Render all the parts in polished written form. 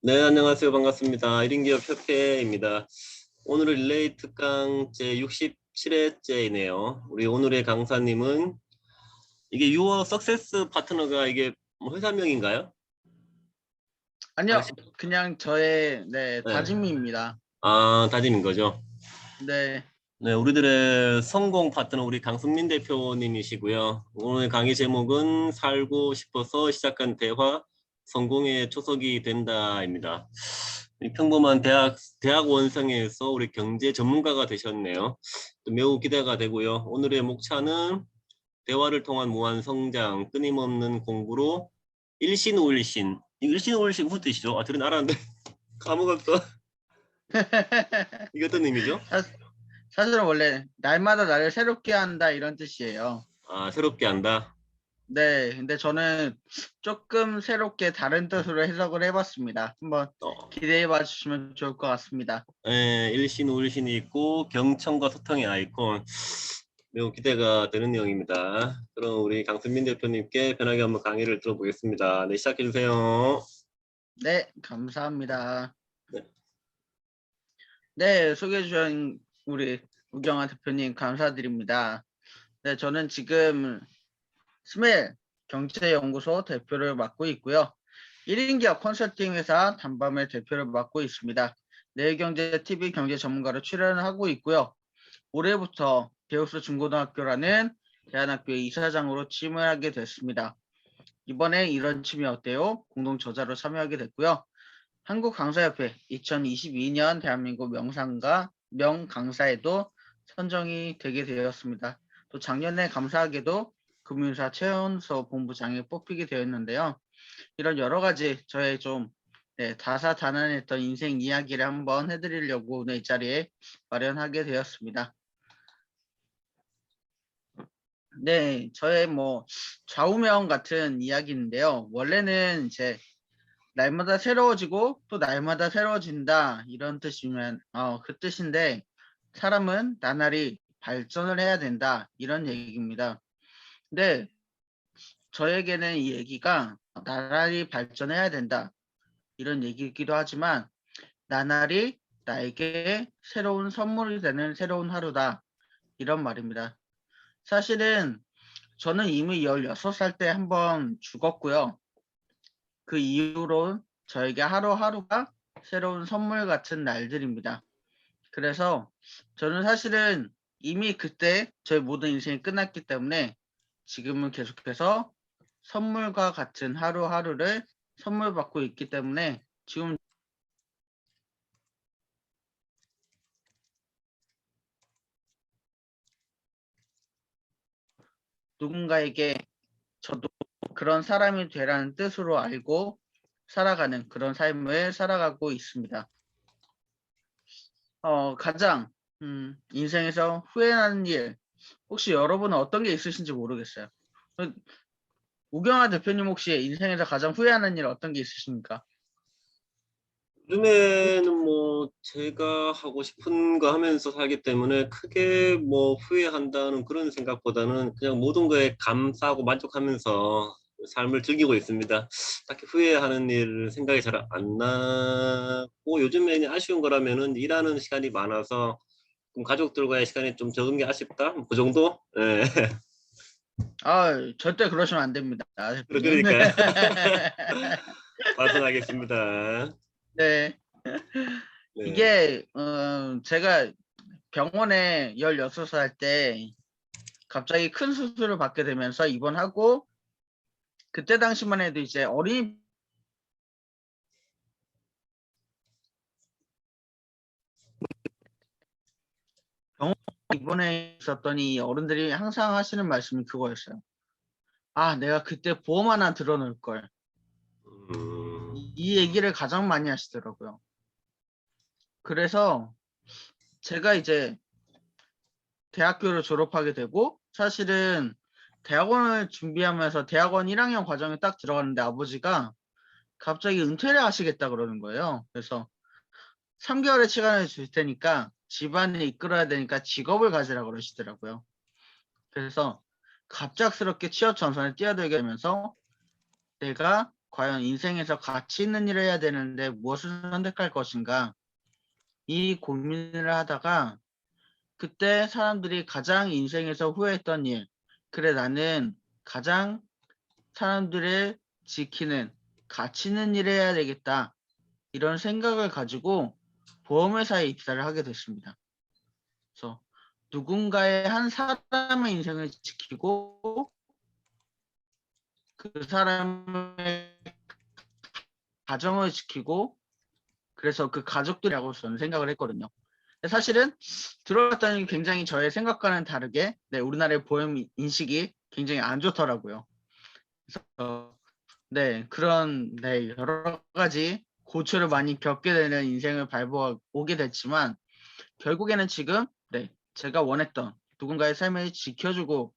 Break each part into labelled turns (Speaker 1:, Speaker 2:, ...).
Speaker 1: 네, 안녕하세요. 반갑습니다. 1인기업 협회입니다. 오늘은 릴레이 특강 제 67회째이네요. 우리 오늘의 강사님은 이게 유어 석세스 파트너가 이게 뭐 회사명인가요?
Speaker 2: 아니요,
Speaker 1: 당신?
Speaker 2: 그냥 저의
Speaker 1: 네.
Speaker 2: 다짐입니다.
Speaker 1: 아, 다짐인 거죠.
Speaker 2: 네,
Speaker 1: 네, 우리들의 성공 파트너 우리 강승민 대표님이시고요. 오늘 강의 제목은 살고 싶어서 시작한 대화, 성공의 초석이 된다입니다. 이 평범한 대학원생에서 우리 경제 전문가가 되셨네요. 또 매우 기대가 되고요. 오늘의 목차는 대화를 통한 무한 성장, 끊임없는 공부로 일신오일신. 일신오일신 무슨 뜻이죠? 아, 들은 알았는데 까먹었어. 이게 어떤 의미죠?
Speaker 2: 사, 사실은 원래 날마다 나를 새롭게 한다 이런 뜻이에요.
Speaker 1: 아, 새롭게 한다.
Speaker 2: 네, 근데 저는 조금 새롭게 다른 뜻으로 해석을 해봤습니다. 한번
Speaker 1: 어.
Speaker 2: 기대해 봐 주시면 좋을 것 같습니다.
Speaker 1: 예, 일신, 우일신이 있고 경청과 소통의 아이콘. 매우 기대가 되는 내용입니다. 그럼 우리 강승민 대표님께 편하게 한번 강의를 들어보겠습니다. 네, 시작해 주세요.
Speaker 2: 네, 감사합니다.
Speaker 1: 네.
Speaker 2: 네, 소개해 주신 우리 우경아 대표님 감사드립니다. 네, 저는 지금 스멜 경제연구소 대표를 맡고 있고요. 1인 기업 컨설팅 회사 단밤의 대표를 맡고 있습니다. 내일경제TV 경제 전문가로 출연을 하고 있고요. 올해부터 데우스 중고등학교라는 대안학교의 이사장으로 취임을 하게 됐습니다. 이번에 이런 취미 어때요? 공동 저자로 참여하게 됐고요. 한국강사협회 2022년 대한민국 명강사에도 선정이 되게 되었습니다. 또 작년에 감사하게도 금융사 최연소 본부장에 뽑히게 되었는데요. 이런 여러 가지 저의 좀 다사다난했던 인생 이야기를 한번 해드리려고 오늘 이 자리에 마련하게 되었습니다. 네, 저의 뭐 좌우명 같은 이야기인데요. 원래는 이제 날마다 새로워지고 또 날마다 새로워진다 이런 뜻이면 그 뜻인데 사람은 나날이 발전을 해야 된다 이런 얘기입니다. 근데 저에게는 이 얘기가 나날이 발전해야 된다 이런 얘기이기도 하지만 나날이 나에게 새로운 선물이 되는 새로운 하루다 이런 말입니다. 사실은 저는 이미 16살 때 한번 죽었고요. 그 이후로 저에게 하루하루가 새로운 선물 같은 날들입니다. 그래서 저는 사실은 이미 그때 저의 모든 인생이 끝났기 때문에 지금은 계속해서 선물과 같은 하루하루를 선물 받고 있기 때문에 지금 누군가에게 저도 그런 사람이 되라는 뜻으로 알고 살아가는 그런 삶을 살아가고 있습니다. 가장 인생에서 후회하는 일 혹시 여러분은 어떤 게 있으신지 모르겠어요. 우경아 대표님 혹시 인생에서 가장 후회하는 일 어떤 게 있으십니까?
Speaker 1: 요즘에는 뭐 제가 하고 싶은 거 하면서 살기 때문에 크게 뭐 후회한다는 그런 생각보다는 그냥 모든 거에 감사하고 만족하면서 삶을 즐기고 있습니다. 딱히 후회하는 일 생각이 잘 안 나고 요즘에 아쉬운 거라면은 일하는 시간이 많아서 좀 가족들과의 시간이 좀 적은 게 아쉽다? 그 정도? 예.
Speaker 2: 절대 그러시면 안 됩니다, 대표님.
Speaker 1: 그러니까요. 반성하겠습니다.
Speaker 2: 네.
Speaker 1: 네.
Speaker 2: 이게 제가 병원에 16살 때 갑자기 큰 수술을 받게 되면서 입원하고 그때 당시만 해도 이제 어린이 병원 입원해 있었더니 어른들이 항상 하시는 말씀이 그거였어요. 내가 그때 보험 하나 들어놓을 걸.
Speaker 1: 음,
Speaker 2: 이 얘기를 가장 많이 하시더라고요. 그래서 제가 이제 대학교를 졸업하게 되고 사실은 대학원을 준비하면서 대학원 1학년 과정에 딱 들어갔는데 아버지가 갑자기 은퇴를 하시겠다 그러는 거예요. 그래서 3개월의 시간을 줄 테니까 집안을 이끌어야 되니까 직업을 가지라 그러시더라고요. 그래서 갑작스럽게 취업 전선에 뛰어들게 되면서 내가 과연 인생에서 가치 있는 일을 해야 되는데 무엇을 선택할 것인가? 이 고민을 하다가 그때 사람들이 가장 인생에서 후회했던 일, 그래 나는 가장 사람들을 지키는 가치 있는 일을 해야 되겠다. 이런 생각을 가지고 보험회사에 입사를 하게 됐습니다. 그래서 누군가의 한 사람의 인생을 지키고 그 사람의 가정을 지키고 그래서 그 가족들이라고 저는 생각을 했거든요. 근데 사실은 들어봤더니 굉장히 저의 생각과는 다르게 우리나라의 보험 인식이 굉장히 안 좋더라고요. 그래서 그런 여러 가지 고초를 많이 겪게 되는 인생을 밟아오게 됐지만 결국에는 지금 제가 원했던 누군가의 삶을 지켜주고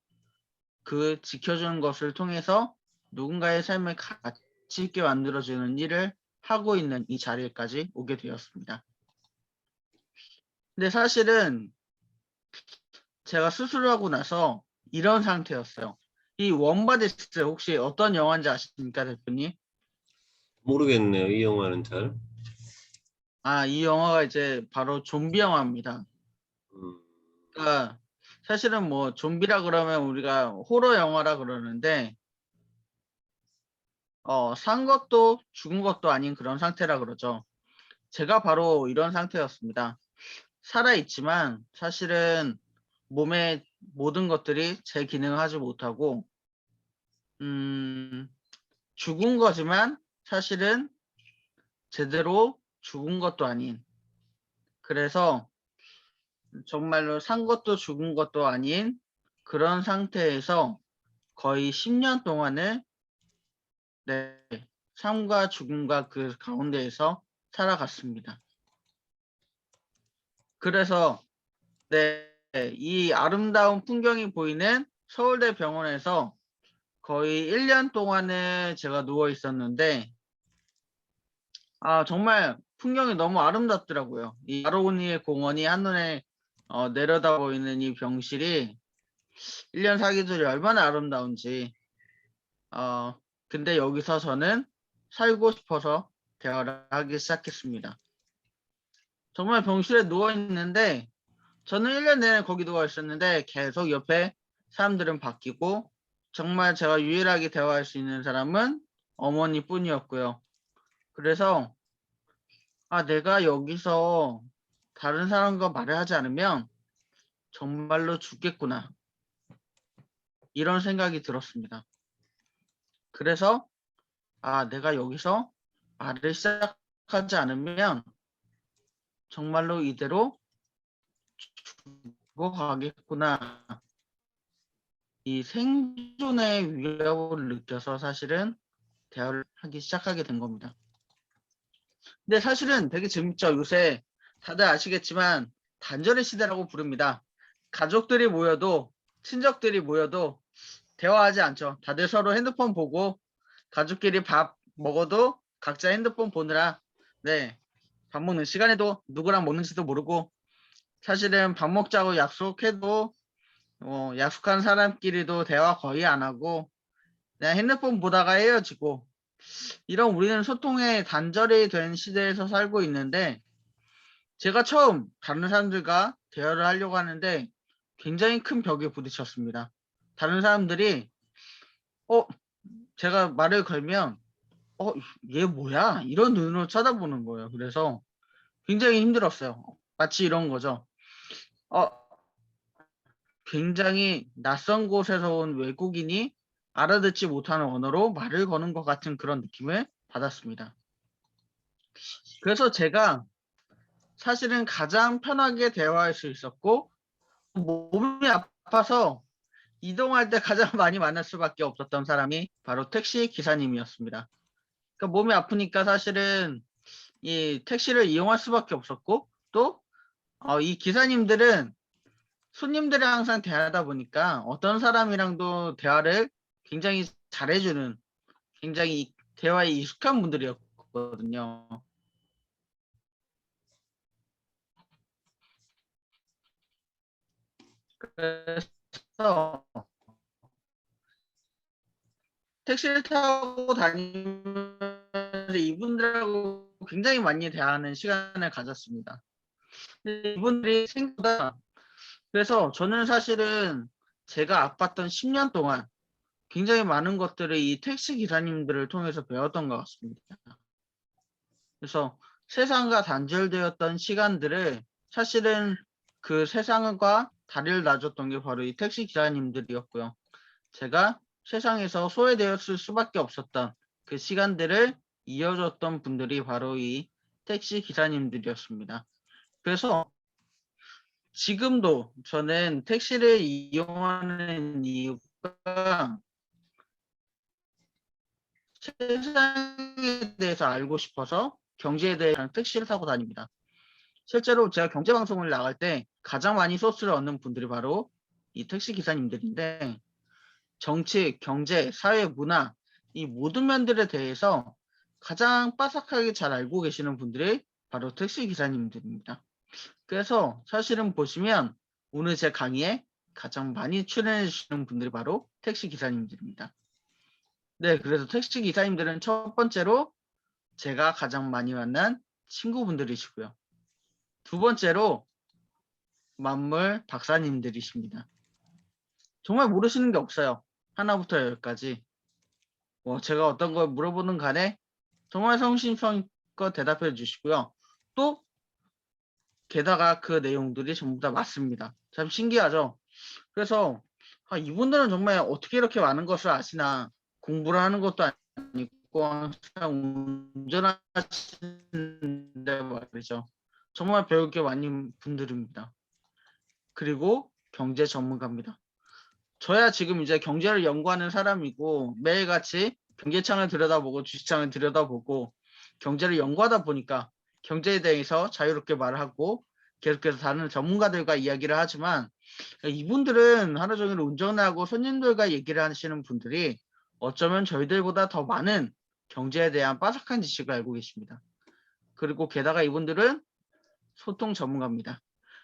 Speaker 2: 그 지켜주는 것을 통해서 누군가의 삶을 가치 있게 만들어주는 일을 하고 있는 이 자리까지 오게 되었습니다. 근데 사실은 제가 수술하고 나서 이런 상태였어요. 이 원바디스 혹시 어떤 영화인지 아십니까, 대표님?
Speaker 1: 모르겠네요. 이 영화는 잘.
Speaker 2: 이 영화가 이제 바로 좀비 영화입니다.
Speaker 1: 음,
Speaker 2: 그러니까 사실은 뭐 좀비라 그러면 우리가 호러 영화라 그러는데 산 것도 죽은 것도 아닌 그런 상태라 그러죠. 제가 바로 이런 상태였습니다. 살아있지만 사실은 몸의 모든 것들이 제 기능을 하지 못하고 죽은 거지만 사실은 제대로 죽은 것도 아닌 그래서 정말로 산 것도 죽은 것도 아닌 그런 상태에서 거의 10년 동안을 삶과 죽음과 그 가운데에서 살아갔습니다. 그래서 이 아름다운 풍경이 보이는 서울대 병원에서 거의 1년 동안을 제가 누워 있었는데 정말 풍경이 너무 아름답더라고요. 이 아로니의 공원이 한눈에 내려다 보이는 이 병실이 1년 사계절이 얼마나 아름다운지 근데 여기서 저는 살고 싶어서 대화를 하기 시작했습니다. 정말 병실에 누워있는데 저는 1년 내내 거기 누워 있었는데 계속 옆에 사람들은 바뀌고 정말 제가 유일하게 대화할 수 있는 사람은 어머니뿐이었고요. 그래서 내가 여기서 다른 사람과 말을 하지 않으면 정말로 죽겠구나. 이런 생각이 들었습니다. 그래서 내가 여기서 말을 시작하지 않으면 정말로 이대로 죽어가겠구나. 이 생존의 위협을 느껴서 사실은 대화를 하기 시작하게 된 겁니다. 근데 사실은 되게 재밌죠. 요새 다들 아시겠지만 단절의 시대라고 부릅니다. 가족들이 모여도 친척들이 모여도 대화하지 않죠. 다들 서로 핸드폰 보고 가족끼리 밥 먹어도 각자 핸드폰 보느라 밥 먹는 시간에도 누구랑 먹는지도 모르고 사실은 밥 먹자고 약속해도 약속한 사람끼리도 대화 거의 안 하고 그냥 핸드폰 보다가 헤어지고 이런 우리는 소통의 단절이 된 시대에서 살고 있는데 제가 처음 다른 사람들과 대화를 하려고 하는데 굉장히 큰 벽에 부딪혔습니다. 다른 사람들이 제가 말을 걸면 얘 뭐야? 이런 눈으로 쳐다보는 거예요. 그래서 굉장히 힘들었어요. 마치 이런 거죠. 굉장히 낯선 곳에서 온 외국인이 알아듣지 못하는 언어로 말을 거는 것 같은 그런 느낌을 받았습니다. 그래서 제가 사실은 가장 편하게 대화할 수 있었고 몸이 아파서 이동할 때 가장 많이 만날 수밖에 없었던 사람이 바로 택시 기사님이었습니다. 그러니까 몸이 아프니까 사실은 이 택시를 이용할 수밖에 없었고 또 이 기사님들은 손님들이랑 항상 대화하다 보니까 어떤 사람이랑도 대화를 굉장히 잘해주는 굉장히 대화에 익숙한 분들이었거든요. 그래서 택시를 타고 다니면서 이분들하고 굉장히 많이 대화하는 시간을 가졌습니다. 근데 이분들이 생각보다 그래서 저는 사실은 제가 아팠던 10년 동안 굉장히 많은 것들을 이 택시 기사님들을 통해서 배웠던 것 같습니다. 그래서 세상과 단절되었던 시간들을 사실은 그 세상과 다리를 놔줬던 게 바로 이 택시 기사님들이었고요. 제가 세상에서 소외되었을 수밖에 없었던 그 시간들을 이어줬던 분들이 바로 이 택시 기사님들이었습니다. 그래서 지금도 저는 택시를 이용하는 이유가 세상에 대해서 알고 싶어서 경제에 대해 택시를 타고 다닙니다. 실제로 제가 경제방송을 나갈 때 가장 많이 소스를 얻는 분들이 바로 이 택시 기사님들인데 정치, 경제, 사회, 문화 이 모든 면들에 대해서 가장 빠삭하게 잘 알고 계시는 분들이 바로 택시 기사님들입니다. 그래서 사실은 보시면 오늘 제 강의에 가장 많이 출연해 주시는 분들이 바로 택시 기사님들입니다. 네, 그래서 택시 기사님들은 첫 번째로 제가 가장 많이 만난 친구분들이시고요. 두 번째로 만물 박사님들이십니다. 정말 모르시는 게 없어요. 하나부터 열까지. 제가 어떤 걸 물어보는 간에 정말 성심성의껏 대답해 주시고요. 또 게다가 그 내용들이 전부 다 맞습니다. 참 신기하죠. 그래서 이분들은 정말 어떻게 이렇게 많은 것을 아시나, 공부를 하는 것도 아니고 항상 운전하시는데 말이죠. 정말 배울 게 많은 분들입니다. 그리고 경제 전문가입니다. 저야 지금 이제 경제를 연구하는 사람이고 매일같이 경제창을 들여다보고 주식창을 들여다보고 경제를 연구하다 보니까 경제에 대해서 자유롭게 말하고 계속해서 다른 전문가들과 이야기를 하지만 이분들은 하루 종일 운전하고 손님들과 얘기를 하시는 분들이 어쩌면 저희들보다 더 많은 경제에 대한 빠삭한 지식을 알고 계십니다. 그리고 게다가 이분들은 소통 전문가입니다.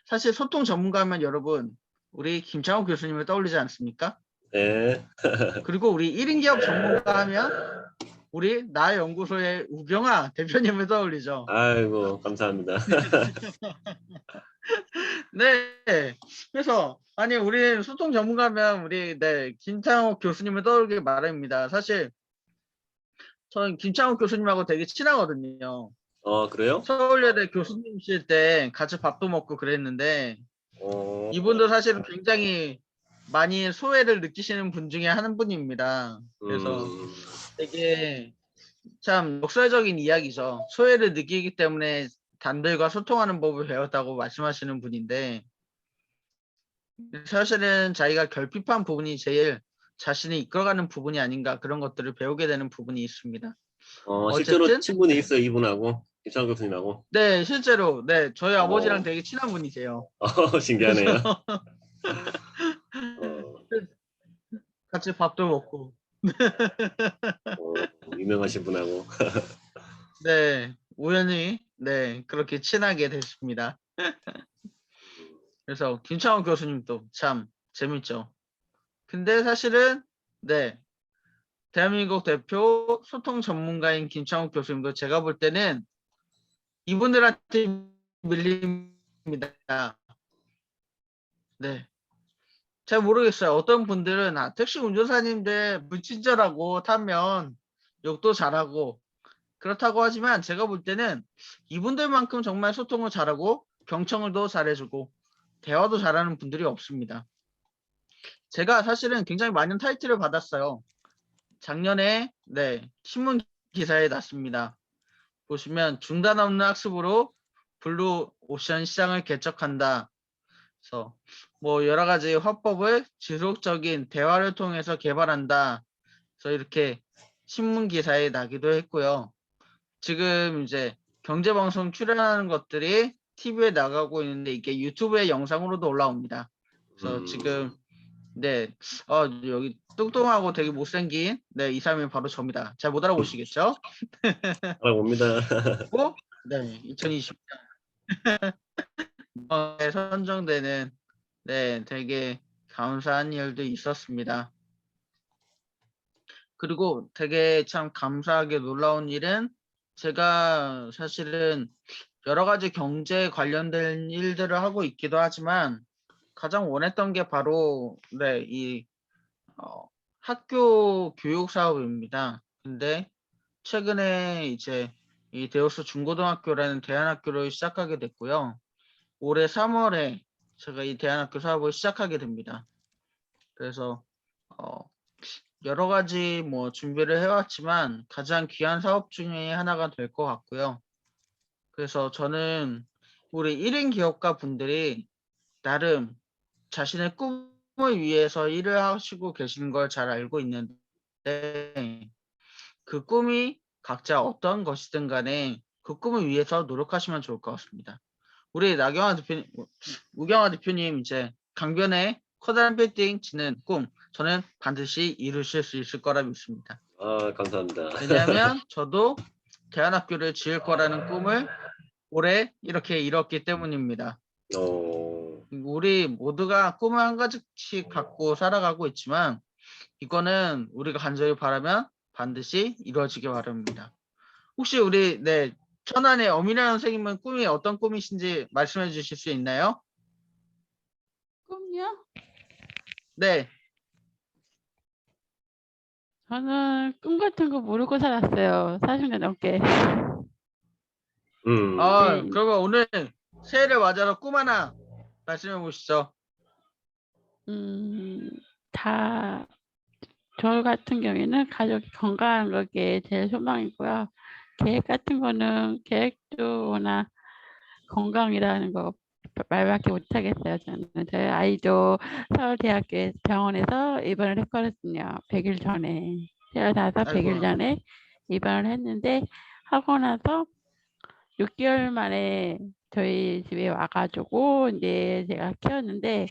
Speaker 2: 사실 소통 전문가면 여러분 우리 김창호 교수님을 떠올리지 않습니까?
Speaker 1: 네.
Speaker 2: 그리고 우리 1인 기업 전문가 하면 우리 나연구소의 우경아 대표님을 떠올리죠.
Speaker 1: 아이고, 감사합니다.
Speaker 2: 네. 그래서 아니 우리 소통 전문가면 우리 김창호 교수님을 떠올리기 마련입니다. 사실 저는 김창호 교수님하고 되게 친하거든요.
Speaker 1: 그래요?
Speaker 2: 서울예대 교수님이실 때 같이 밥도 먹고 그랬는데
Speaker 1: 어,
Speaker 2: 이분도 사실은 굉장히 많이 소외를 느끼시는 분 중에 한 분입니다. 그래서 되게 참 역설적인 이야기죠. 소외를 느끼기 때문에 단들과 소통하는 법을 배웠다고 말씀하시는 분인데 사실은 자기가 결핍한 부분이 제일 자신이 이끌어가는 부분이 아닌가 그런 것들을 배우게 되는 부분이 있습니다.
Speaker 1: 실제로
Speaker 2: 어쨌든
Speaker 1: 친분이 있어요, 이분하고, 김창호 교수님하고.
Speaker 2: 실제로 저희 아버지랑
Speaker 1: 어,
Speaker 2: 되게 친한 분이세요. 그래서
Speaker 1: 신기하네요. 어,
Speaker 2: 같이 밥도 먹고
Speaker 1: 유명하신 분하고.
Speaker 2: 우연히 그렇게 친하게 됐습니다. 그래서 김창호 교수님도 참 재밌죠. 근데 사실은 대한민국 대표 소통 전문가인 김창욱 교수님도 제가 볼 때는 이분들한테 밀립니다. 잘 모르겠어요. 어떤 분들은 택시 운전사님들 불친절하고 타면 욕도 잘하고 그렇다고 하지만 제가 볼 때는 이분들만큼 정말 소통을 잘하고 경청을 더 잘해주고 대화도 잘하는 분들이 없습니다. 제가 사실은 굉장히 많은 타이틀을 받았어요. 작년에 신문 기사에 났습니다. 보시면 중단 없는 학습으로 블루 오션 시장을 개척한다. 그래서 뭐 여러 가지 화법을 지속적인 대화를 통해서 개발한다. 그래서 이렇게 신문 기사에 나기도 했고요. 지금 이제 경제방송 출연하는 것들이 TV에 나가고 있는데 이게 유튜브의 영상으로도 올라옵니다. 그래서 지금 여기 뚱뚱하고 되게 못생긴 이 사람이 바로 저입니다. 잘 못 알아보시겠죠?
Speaker 1: 알아봅니다.
Speaker 2: 그리고 2020년에 선정되는 되게 감사한 일도 있었습니다. 그리고 되게 참 감사하게 놀라운 일은 제가 사실은 여러 가지 경제 관련된 일들을 하고 있기도 하지만 가장 원했던 게 바로 이 학교 교육 사업입니다. 근데 최근에 이제 이 데오스 중고등학교라는 대안학교를 시작하게 됐고요. 올해 3월에 제가 이 대안학교 사업을 시작하게 됩니다. 그래서 어, 여러 가지 뭐 준비를 해왔지만 가장 귀한 사업 중에 하나가 될 것 같고요. 그래서 저는 우리 1인 기업가 분들이 나름 자신의 꿈을 위해서 일을 하시고 계시는 걸 잘 알고 있는데 그 꿈이 각자 어떤 것이든 간에 그 꿈을 위해서 노력하시면 좋을 것 같습니다. 우리 우경화 대표님 이제 강변에 커다란 빌딩 짓는 꿈 저는 반드시 이루실 수 있을 거라 믿습니다.
Speaker 1: 아, 감사합니다.
Speaker 2: 왜냐하면 저도 대안학교를 지을 거라는 꿈을 올해 이렇게 이뤘기 때문입니다. 우리 모두가 꿈을 한 가지씩 갖고 살아가고 있지만 이거는 우리가 간절히 바라면 반드시 이루어지길 바랍니다. 혹시 우리 천안의 어미라 선생님은 꿈이 어떤 꿈이신지 말씀해 주실 수 있나요?
Speaker 3: 꿈요?
Speaker 2: 네.
Speaker 3: 저는 꿈 같은 거 모르고 살았어요. 40년 넘게. 네.
Speaker 2: 그러면 오늘 새해를 맞아서 꿈 하나 말씀해 보시죠.
Speaker 3: 다 저 같은 경우에는 가족이 건강한 게 제일 소망이고요. 계획 같은 거는 계획도 워낙 건강이라는 거 말밖에 못 하겠어요. 저는 저희 아이도 서울대학교 병원에서 입원을 했거든요. 100일 전에 태어나서 100일 전에 입원을 했는데 하고 나서 6개월 만에 저희 집에 와가지고 이제 제가 키웠는데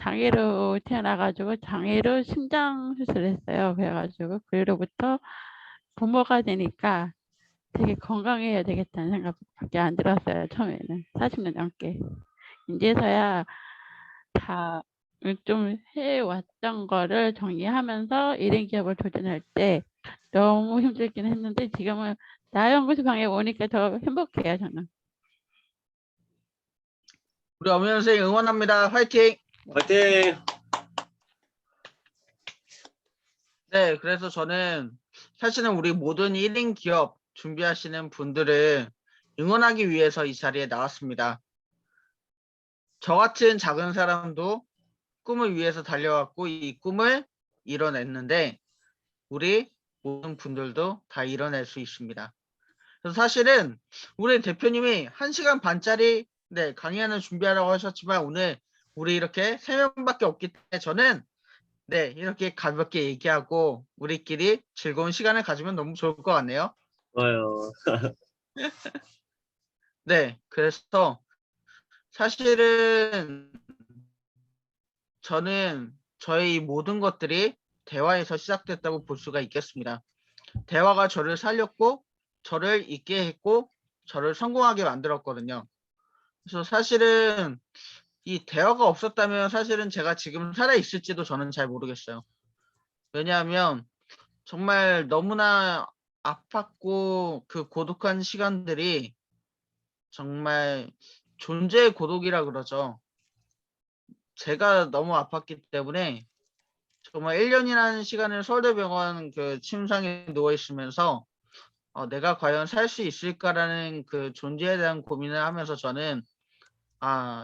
Speaker 3: 장애로 태어나가지고 장애로 심장 수술을 했어요. 그래가지고 그로부터 부모가 되니까 되게 건강해야 되겠다는 생각밖에 안 들었어요. 처음에는 40년 넘게. 이제서야 다 좀 해왔던 거를 정리하면서 1인 기업을 도전할 때 너무 힘들긴 했는데 지금은 나연구소 방에 오니까 더 행복해요. 저는.
Speaker 2: 우리 어미 선생님 응원합니다. 화이팅!
Speaker 1: 화이팅!
Speaker 2: 네, 그래서 저는 사실은 우리 모든 1인 기업 준비하시는 분들을 응원하기 위해서 이 자리에 나왔습니다. 저 같은 작은 사람도 꿈을 위해서 달려왔고 이 꿈을 이뤄냈는데 우리 모든 분들도 다 이뤄낼 수 있습니다. 그래서 사실은 우리 대표님이 1시간 반짜리 강의하는 준비하라고 하셨지만 오늘 우리 이렇게 3명밖에 없기 때문에 저는 이렇게 가볍게 얘기하고 우리끼리 즐거운 시간을 가지면 너무 좋을 것 같네요.
Speaker 1: 좋아요.
Speaker 2: 그래서 사실은 저는 저희 모든 것들이 대화에서 시작됐다고 볼 수가 있겠습니다. 대화가 저를 살렸고 저를 있게 했고 저를 성공하게 만들었거든요. 그래서 사실은 이 대화가 없었다면 사실은 제가 지금 살아있을지도 저는 잘 모르겠어요. 왜냐하면 정말 너무나 아팠고 그 고독한 시간들이 정말 존재의 고독이라 그러죠. 제가 너무 아팠기 때문에 정말 1년이라는 시간을 서울대병원 그 침상에 누워 있으면서 내가 과연 살 수 있을까라는 그 존재에 대한 고민을 하면서 저는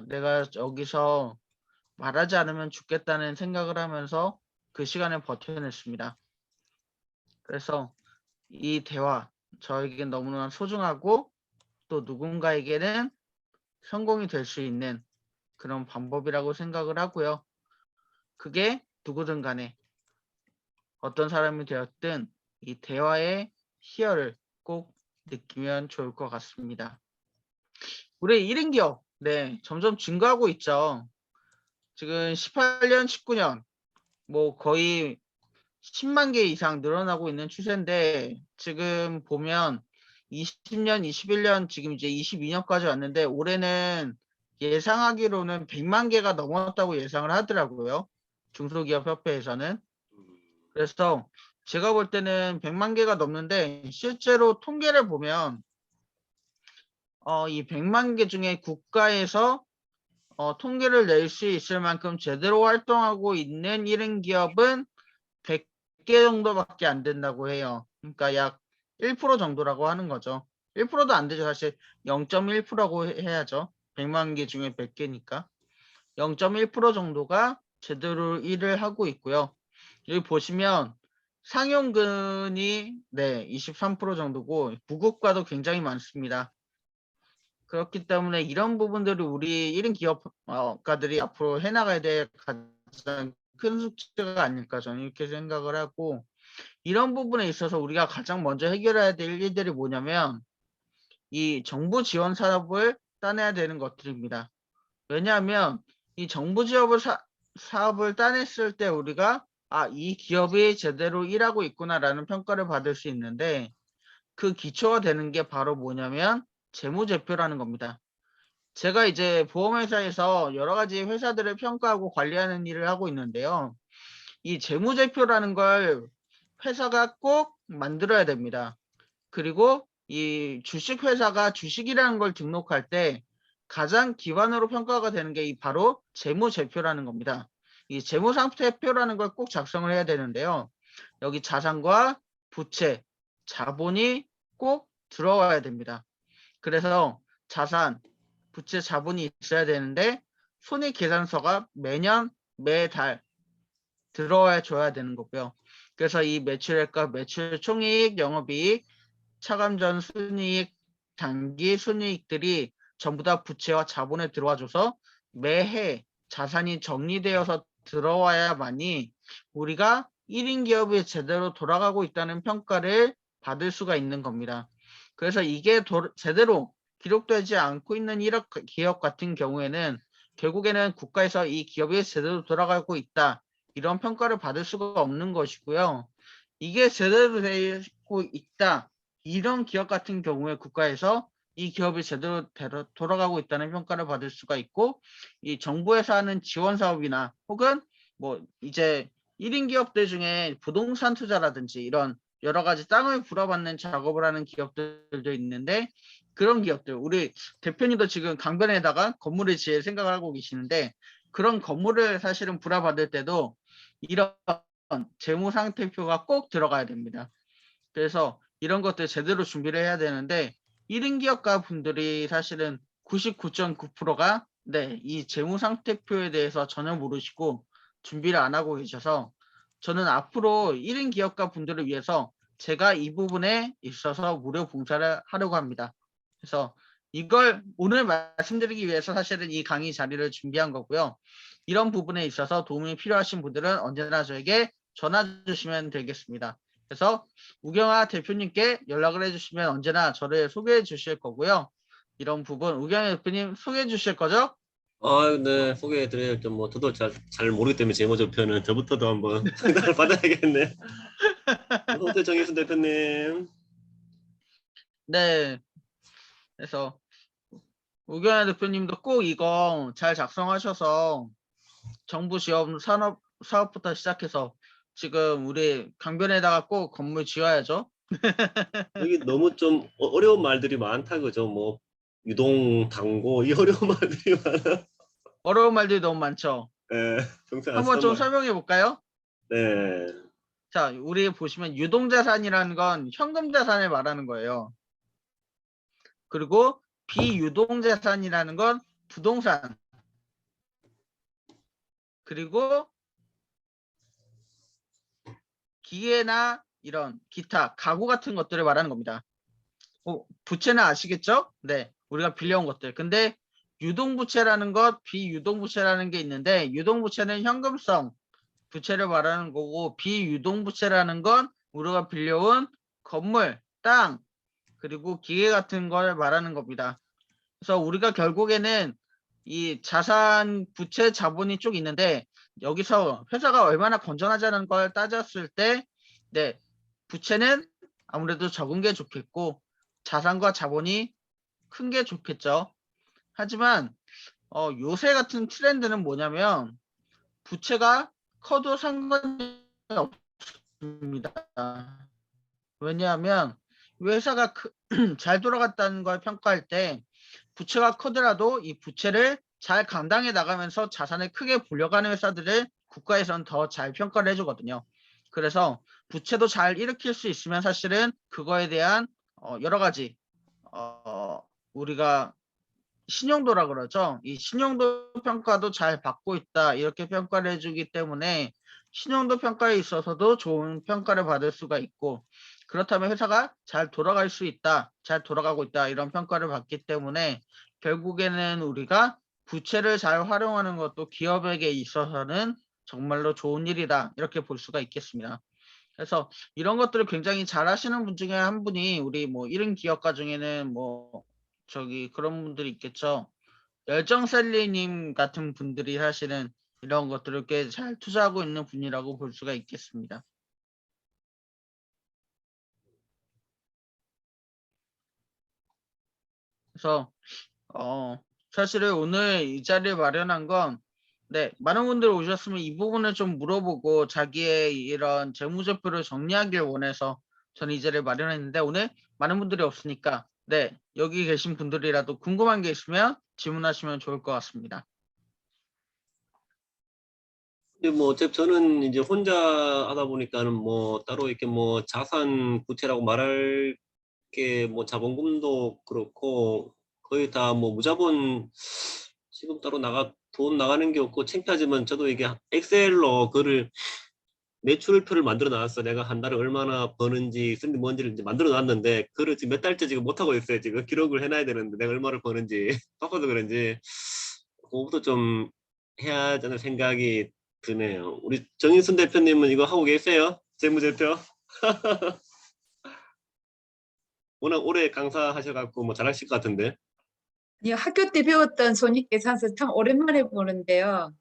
Speaker 2: 내가 여기서 말하지 않으면 죽겠다는 생각을 하면서 그 시간을 버텨냈습니다. 그래서 이 대화 저에겐 너무나 소중하고 또 누군가에게는 성공이 될 수 있는 그런 방법이라고 생각을 하고요. 그게 누구든 간에 어떤 사람이 되었든 이 대화의 희열을 꼭 느끼면 좋을 것 같습니다. 우리 1인 기업 점점 증가하고 있죠. 지금 18년, 19년 뭐 거의 10만 개 이상 늘어나고 있는 추세인데 지금 보면 20년, 21년 지금 이제 22년까지 왔는데 올해는 예상하기로는 100만 개가 넘었다고 예상을 하더라고요. 중소기업협회에서는. 그래서 제가 볼 때는 100만 개가 넘는데 실제로 통계를 보면 이 100만 개 중에 국가에서 통계를 낼 수 있을 만큼 제대로 활동하고 있는 1인 기업은 100개 정도밖에 안 된다고 해요. 그러니까 약 1% 정도라고 하는 거죠. 1%도 안 되죠. 사실 0.1%라고 해야죠. 100만 개 중에 100개니까. 0.1% 정도가 제대로 일을 하고 있고요. 여기 보시면 상용근이 23% 정도고 부국가도 굉장히 많습니다. 그렇기 때문에 이런 부분들을 우리 1인 기업가들이 앞으로 해나가야 될 가장 큰 숙제가 아닐까 저는 이렇게 생각을 하고, 이런 부분에 있어서 우리가 가장 먼저 해결해야 될 일들이 뭐냐면 이 정부 지원 사업을 따내야 되는 것들입니다. 왜냐하면 이 정부 지원을 사업을 따냈을 때 우리가 이 기업이 제대로 일하고 있구나라는 평가를 받을 수 있는데, 그 기초가 되는 게 바로 뭐냐면 재무제표라는 겁니다. 제가 이제 보험회사에서 여러 가지 회사들을 평가하고 관리하는 일을 하고 있는데요. 이 재무제표라는 걸 회사가 꼭 만들어야 됩니다. 그리고 이 주식회사가 주식이라는 걸 등록할 때 가장 기반으로 평가가 되는 게 바로 재무제표라는 겁니다. 이 재무상태표라는 걸 꼭 작성을 해야 되는데요. 여기 자산과 부채, 자본이 꼭 들어와야 됩니다. 그래서 자산, 부채, 자본이 있어야 되는데 손익계산서가 매년, 매달 들어와 줘야 되는 거고요. 그래서 이 매출액과 매출 총이익, 영업이익, 차감전 순이익, 단기 순이익들이 전부 다 부채와 자본에 들어와줘서 매해 자산이 정리되어서 들어와야만이 우리가 1인 기업이 제대로 돌아가고 있다는 평가를 받을 수가 있는 겁니다. 그래서 이게 제대로 기록되지 않고 있는 1억 기업 같은 경우에는 결국에는 국가에서 이 기업이 제대로 돌아가고 있다, 이런 평가를 받을 수가 없는 것이고요. 이게 제대로 되고 있다, 이런 기업 같은 경우에 국가에서 이 기업이 제대로 돌아가고 있다는 평가를 받을 수가 있고, 이 정부에서 하는 지원 사업이나 혹은 뭐 이제 1인 기업들 중에 부동산 투자라든지 이런 여러 가지 땅을 불어받는 작업을 하는 기업들도 있는데, 그런 기업들, 우리 대표님도 지금 강변에다가 건물을 지을 생각을 하고 계시는데, 그런 건물을 사실은 불어받을 때도 이런 재무상태표가 꼭 들어가야 됩니다. 그래서 이런 것들 제대로 준비를 해야 되는데 1인 기업가 분들이 사실은 99.9%가 이 재무상태표에 대해서 전혀 모르시고 준비를 안 하고 계셔서, 저는 앞으로 1인 기업가 분들을 위해서 제가 이 부분에 있어서 무료 봉사를 하려고 합니다. 그래서 이걸 오늘 말씀드리기 위해서 사실은 이 강의 자리를 준비한 거고요. 이런 부분에 있어서 도움이 필요하신 분들은 언제나 저에게 전화 주시면 되겠습니다. 그래서 우경아 대표님께 연락을 해주시면 언제나 저를 소개해 주실 거고요. 이런 부분 우경아 대표님 소개해 주실 거죠?
Speaker 1: 네, 소개해드려요. 뭐 저도 잘 모르기 때문에 재무제표는 저부터도 한번 상담을 받아야겠네. 어때 정혜순 대표님?
Speaker 2: 네. 그래서 우경아 대표님도 꼭 이거 잘 작성하셔서 정부 지원 사업부터 시작해서 지금 우리 강변에다가 꼭 건물 지어야죠.
Speaker 1: 여기 너무 좀 어려운 말들이 많다 그죠? 뭐 유동 당고 이 어려운 말들이 많아.
Speaker 2: 어려운 말들이 너무 많죠.
Speaker 1: 네, 평소에 안
Speaker 2: 한번
Speaker 1: 쓰던
Speaker 2: 좀
Speaker 1: 말.
Speaker 2: 설명해 볼까요?
Speaker 1: 네.
Speaker 2: 자, 우리 보시면 유동자산이라는 건 현금자산을 말하는 거예요. 그리고 비유동자산이라는 건 부동산, 그리고 기계나 이런 기타 가구 같은 것들을 말하는 겁니다. 부채는 아시겠죠? 네, 우리가 빌려온 것들. 근데 유동부채라는 것, 비유동부채라는 게 있는데, 유동부채는 현금성 부채를 말하는 거고, 비유동부채라는 건 우리가 빌려온 건물, 땅, 그리고 기계 같은 걸 말하는 겁니다. 그래서 우리가 결국에는 이 자산, 부채, 자본이 쭉 있는데, 여기서 회사가 얼마나 건전하자는 걸 따졌을 때, 부채는 아무래도 적은 게 좋겠고 자산과 자본이 큰 게 좋겠죠. 하지만 요새 같은 트렌드는 뭐냐면 부채가 커도 상관이 없습니다. 있습니다. 왜냐하면 회사가 잘 돌아갔다는 걸 평가할 때 부채가 크더라도 이 부채를 잘 감당해 나가면서 자산을 크게 불려가는 회사들을 국가에서는 더 잘 평가를 해주거든요. 그래서 부채도 잘 일으킬 수 있으면 사실은 그거에 대한 여러 가지 우리가 신용도라 그러죠. 이 신용도 평가도 잘 받고 있다 이렇게 평가를 해주기 때문에 신용도 평가에 있어서도 좋은 평가를 받을 수가 있고, 그렇다면 회사가 잘 돌아갈 수 있다, 잘 돌아가고 있다 이런 평가를 받기 때문에 결국에는 우리가 부채를 잘 활용하는 것도 기업에게 있어서는 정말로 좋은 일이다 이렇게 볼 수가 있겠습니다. 그래서 이런 것들을 굉장히 잘 하시는 분 중에 한 분이 우리 뭐 1인 기업가 중에는 뭐 그런 분들이 있겠죠. 열정셀리님 같은 분들이 사실은 이런 것들을 꽤 잘 투자하고 있는 분이라고 볼 수가 있겠습니다. 그래서 사실은 오늘 이 자리를 마련한 건, 네, 많은 분들 오셨으면 이 부분을 좀 물어보고 자기의 이런 재무제표를 정리하길 원해서 저는 이 자리를 마련했는데, 오늘 많은 분들이 없으니까 네, 여기 계신 분들이라도 궁금한 게 있으면 질문하시면 좋을 것 같습니다.
Speaker 1: 근데 뭐 어차피 저는 이제 혼자 하다 보니까는 뭐 따로 이렇게 뭐 자산 부채라고 말할 게 뭐 자본금도 그렇고 거의 다 뭐 무자본 지금 따로 돈 나가는 게 없고 창피하지만 저도 이게 엑셀로 그를 매출표를 만들어 놨어. 내가 한 달에 얼마나 버는지 쓴 게 뭔지를 이제 만들어 놨는데 그걸 지금 몇 달째 지금 못 하고 있어요. 지금 기록을 해놔야 되는데 내가 얼마를 버는지 바빠서 그런지 그거부터 좀 해야 되는 생각이 드네요. 우리 정인순 대표님은 이거 하고 계세요? 재무제표? 워낙 오래 강사하셔갖고 뭐 잘하실 것 같은데.
Speaker 4: 이 학교 때 배웠던 손익계산서 참 오랜만에 보는데요.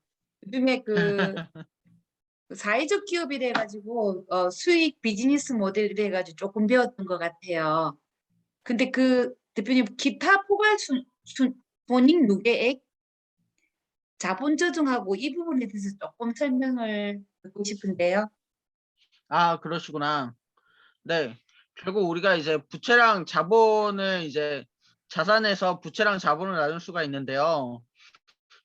Speaker 4: 요즘에 사회적 기업이라 해가지고 수익 비즈니스 모델이라 해가지고 조금 배웠던 것 같아요. 근데 대표님 기타 포괄 손익 누계액 자본 조정하고 이 부분에 대해서 조금 설명을 듣고 싶은데요.
Speaker 2: 아, 그러시구나. 네. 결국 우리가 이제 부채랑 자본을 이제 자산에서 부채랑 자본을 나눌 수가 있는데요.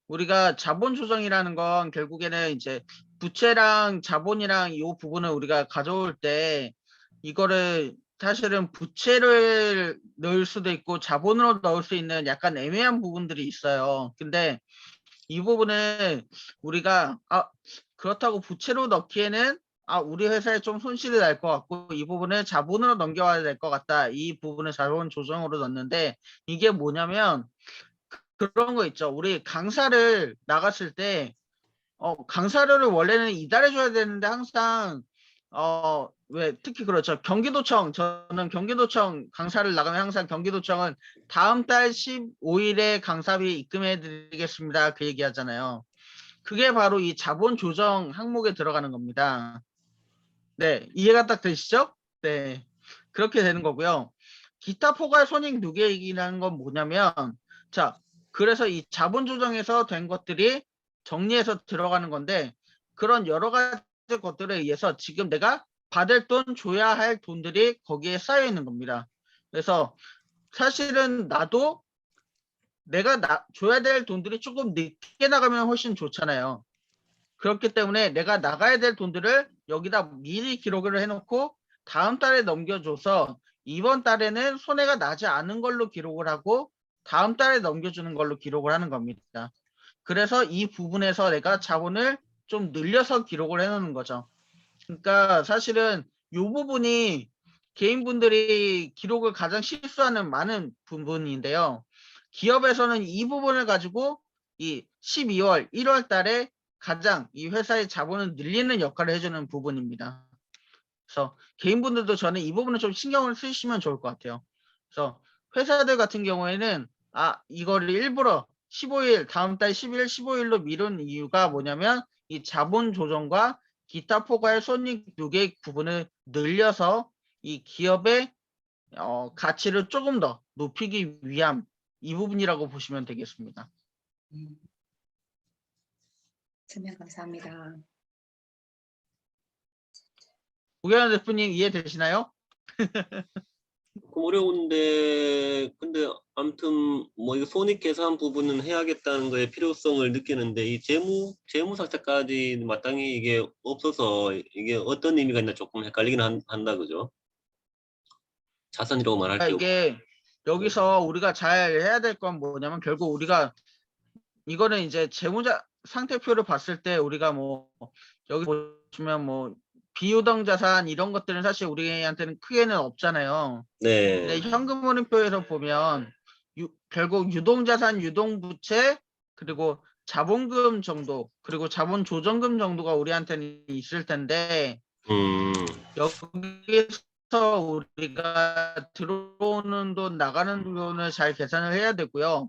Speaker 2: 우리가 자본 조정이라는 건 결국에는 이제 부채랑 자본이랑 이 부분을 우리가 가져올 때 이거를 사실은 부채를 넣을 수도 있고 자본으로 넣을 수 있는 약간 애매한 부분들이 있어요. 근데 이 부분은 우리가 그렇다고 부채로 넣기에는 우리 회사에 좀 손실이 날 것 같고 이 부분을 자본으로 넘겨와야 될 것 같다. 이 부분을 자본 조정으로 넣는데 이게 뭐냐면 그런 거 있죠. 우리 강사를 나갔을 때 강사료를 원래는 이달에 줘야 되는데 항상 왜 특히 그렇죠. 경기도청, 저는 경기도청 강사를 나가면 항상 경기도청은 다음 달 15일에 강사비 입금해 드리겠습니다. 그 얘기 하잖아요. 그게 바로 이 자본 조정 항목에 들어가는 겁니다. 네, 이해가 딱 되시죠? 네, 그렇게 되는 거고요. 기타 포괄 손익 누계액이라는 건 뭐냐면, 자, 그래서 이 자본 조정에서 된 것들이 정리해서 들어가는 건데, 그런 여러 가지 것들에 의해서 지금 내가 받을 돈, 줘야 할 돈들이 거기에 쌓여 있는 겁니다. 그래서 사실은 나도 내가 줘야 될 돈들이 조금 늦게 나가면 훨씬 좋잖아요. 그렇기 때문에 내가 나가야 될 돈들을 여기다 미리 기록을 해놓고 다음 달에 넘겨줘서 이번 달에는 손해가 나지 않은 걸로 기록을 하고 다음 달에 넘겨주는 걸로 기록을 하는 겁니다. 그래서 이 부분에서 내가 자본을 좀 늘려서 기록을 해놓는 거죠. 그러니까 사실은 이 부분이 개인분들이 기록을 가장 실수하는 많은 부분인데요. 기업에서는 이 부분을 가지고 이 12월, 1월 달에 가장 이 회사의 자본을 늘리는 역할을 해주는 부분입니다. 그래서 개인분들도 저는 이 부분을 좀 신경을 쓰시면 좋을 것 같아요. 그래서 회사들 같은 경우에는 이거를 일부러 15일, 다음 달 11일, 15일로 미룬 이유가 뭐냐면 이 자본 조정과 기타 포괄 손익 누계액 부분을 늘려서 이 기업의 가치를 조금 더 높이기 위함, 이 부분이라고 보시면 되겠습니다.
Speaker 4: 설명 감사합니다.
Speaker 2: 우경환 대표님 이해되시나요?
Speaker 1: 조금 어려운데 근데 아무튼 뭐 이거 손익 계산 부분은 해야겠다는 거에 필요성을 느끼는데 이 재무 삭제까지 마땅히 이게 없어서 이게 어떤 의미가 있나 조금 헷갈리긴 한다 그죠? 자산이라고 말할 경우.
Speaker 2: 이게 여기서 우리가 잘 해야 될 건 뭐냐면 결국 우리가 이거는 이제 재무자 상태표를 봤을 때 우리가 뭐 여기 보시면 뭐 비유동 자산 이런 것들은 사실 우리한테는 크게는 없잖아요.
Speaker 1: 네.
Speaker 2: 근데 현금흐름표에서 보면 결국 유동자산, 유동부채 그리고 자본금 정도 그리고 자본조정금 정도가 우리한테는 있을 텐데 여기서 우리가 들어오는 돈 나가는 돈을 잘 계산을 해야 되고요.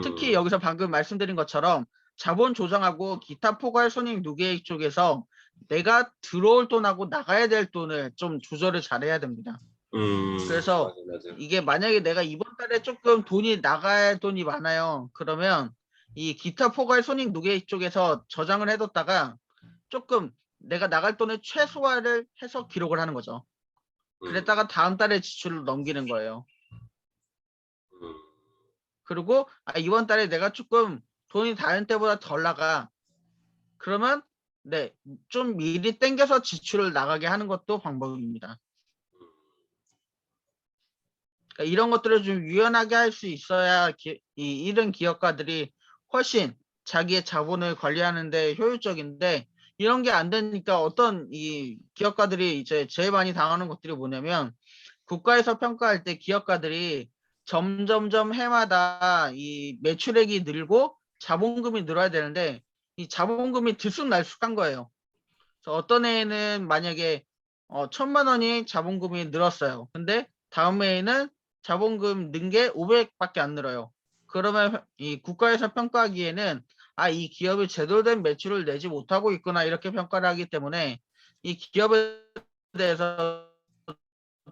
Speaker 2: 특히 여기서 방금 말씀드린 것처럼 자본 조정하고 기타 포괄 손익 누계액 쪽에서 내가 들어올 돈하고 나가야 될 돈을 좀 조절을 잘해야 됩니다. 그래서
Speaker 1: 맞아.
Speaker 2: 이게 만약에 내가 이번 달에 조금 돈이 나가야 할 돈이 많아요. 그러면 이 기타 포괄 손익 누계액 쪽에서 저장을 해뒀다가 조금 내가 나갈 돈을 최소화를 해서 기록을 하는 거죠. 그랬다가 다음 달에 지출을 넘기는 거예요. 그리고 이번 달에 내가 조금 돈이 다른 때보다 덜 나가. 그러면 네, 좀 미리 땡겨서 지출을 나가게 하는 것도 방법입니다. 그러니까 이런 것들을 좀 유연하게 할 수 있어야 이런 기업가들이 훨씬 자기의 자본을 관리하는 데 효율적인데 이런 게 안 되니까 어떤 이 기업가들이 이제 제일 많이 당하는 것들이 뭐냐면 국가에서 평가할 때 기업가들이 점점점 해마다 이 매출액이 늘고 자본금이 늘어야 되는데 이 자본금이 들쑥날쑥한 거예요. 그래서 어떤 해에는 만약에 1,000만 원이 자본금이 늘었어요. 근데 다음 해에는 자본금 는 게 500밖에 안 늘어요. 그러면 이 국가에서 평가하기에는 이 기업이 제대로 된 매출을 내지 못하고 있구나 이렇게 평가를 하기 때문에 이 기업에 대해서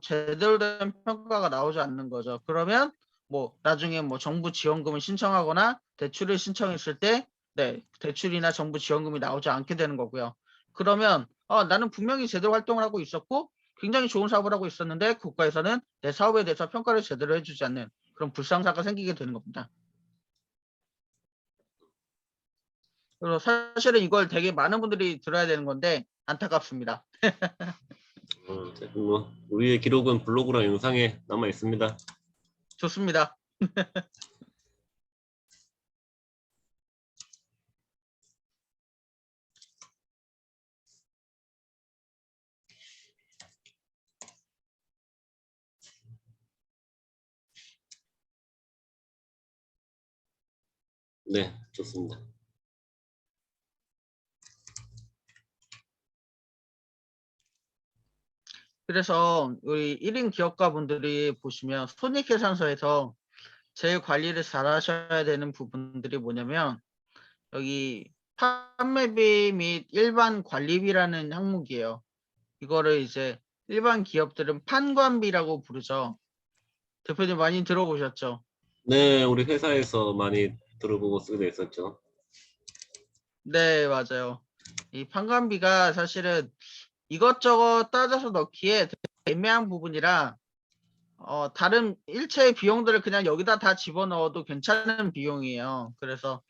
Speaker 2: 제대로 된 평가가 나오지 않는 거죠. 그러면 뭐 나중에 뭐 정부 지원금을 신청하거나 대출을 신청했을 때 네, 대출이나 정부 지원금이 나오지 않게 되는 거고요. 그러면 나는 분명히 제대로 활동을 하고 있었고 굉장히 좋은 사업을 하고 있었는데 국가에서는 내 사업에 대해서 평가를 제대로 해주지 않는 그런 불상사가 생기게 되는 겁니다. 그래서 사실은 이걸 되게 많은 분들이 들어야 되는 건데 안타깝습니다.
Speaker 1: 뭐 우리의 기록은 블로그랑 영상에 남아 있습니다.
Speaker 2: 좋습니다.
Speaker 1: 네, 좋습니다.
Speaker 2: 그래서 우리 1인 기업가분들이 보시면 손익계산서에서 제일 관리를 잘 하셔야 되는 부분들이 뭐냐면 여기 판매비 및 일반 관리비라는 항목이에요. 이거를 이제 일반 기업들은 판관비라고 부르죠. 대표님 많이 들어보셨죠?
Speaker 1: 네, 우리 회사에서 많이 들어보고 쓰게 돼 있었죠.
Speaker 2: 네, 맞아요. 이 판관비가 사실은 이것저것 따져서 넣기에 되게 애매한 부분이라 다른 일체의 비용들을 그냥 여기다 다 집어넣어도 괜찮은 비용이에요. 그래서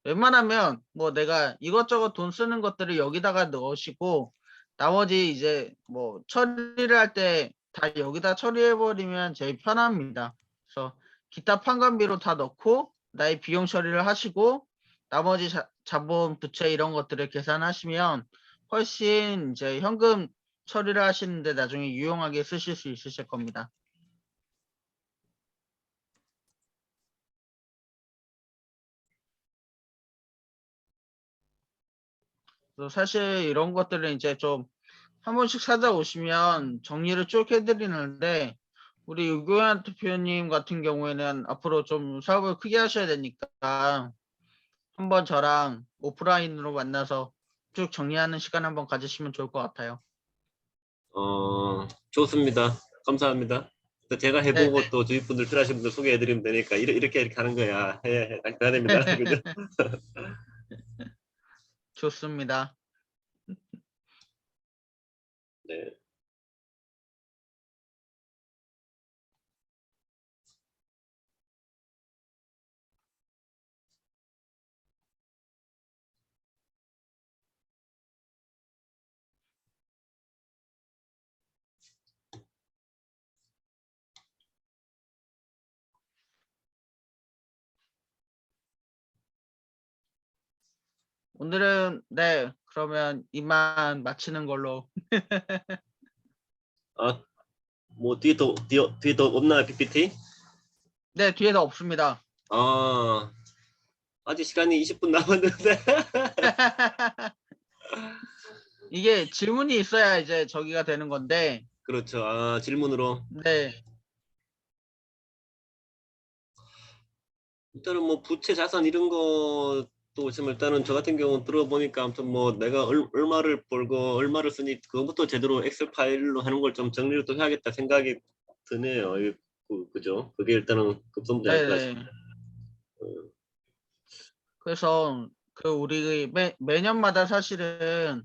Speaker 2: 웬만하면 뭐 내가 이것저것 돈 쓰는 것들을 여기다가 넣으시고 나머지 이제 뭐 처리를 할 때 다 여기다 처리해버리면 제일 편합니다. 그래서 기타 판관비로 다 넣고 나의 비용 처리를 하시고 나머지 자본 부채 이런 것들을 계산하시면 훨씬 이제 현금 처리를 하시는데 나중에 유용하게 쓰실 수 있으실 겁니다. 그래서 사실 이런 것들은 이제 좀 한 번씩 찾아오시면 정리를 쭉 해드리는데 우리 유교환 대표님 같은 경우에는 앞으로 좀 사업을 크게 하셔야 되니까 한번 저랑 오프라인으로 만나서 쭉 정리하는 시간 한번 가지시면 좋을 것 같아요.
Speaker 1: 좋습니다. 감사합니다. 또 제가
Speaker 2: 네,
Speaker 1: 해보고 또 주위 분들 필요하신 분들 소개해드리면 되니까 이렇게 하는 거야. 딱 그래야 됩니다. 그죠?
Speaker 2: 좋습니다.
Speaker 1: 네.
Speaker 2: 오늘은 네, 그러면 이만 마치는 걸로.
Speaker 1: 아, 뭐 뒤에 더 없나요, PPT?
Speaker 2: 네, 뒤에도 없습니다.
Speaker 1: 아, 아직 시간이 20분 남았는데.
Speaker 2: 이게 질문이 있어야 이제 저기가 되는 건데,
Speaker 1: 그렇죠. 아, 질문으로.
Speaker 2: 네,
Speaker 1: 일단은 뭐 부채 자산 이런 것도 지금 일단은 저 같은 경우 들어보니까 아무튼 뭐 내가 얼마를 벌고 얼마를 쓰니 그것부터 제대로 엑셀 파일로 하는 걸 좀 정리를 또 해야겠다 생각이 드네요. 그죠? 그게 일단은 급선무지
Speaker 2: 네,
Speaker 1: 아닐까
Speaker 2: 네. 그래서 그 우리 매년마다 사실은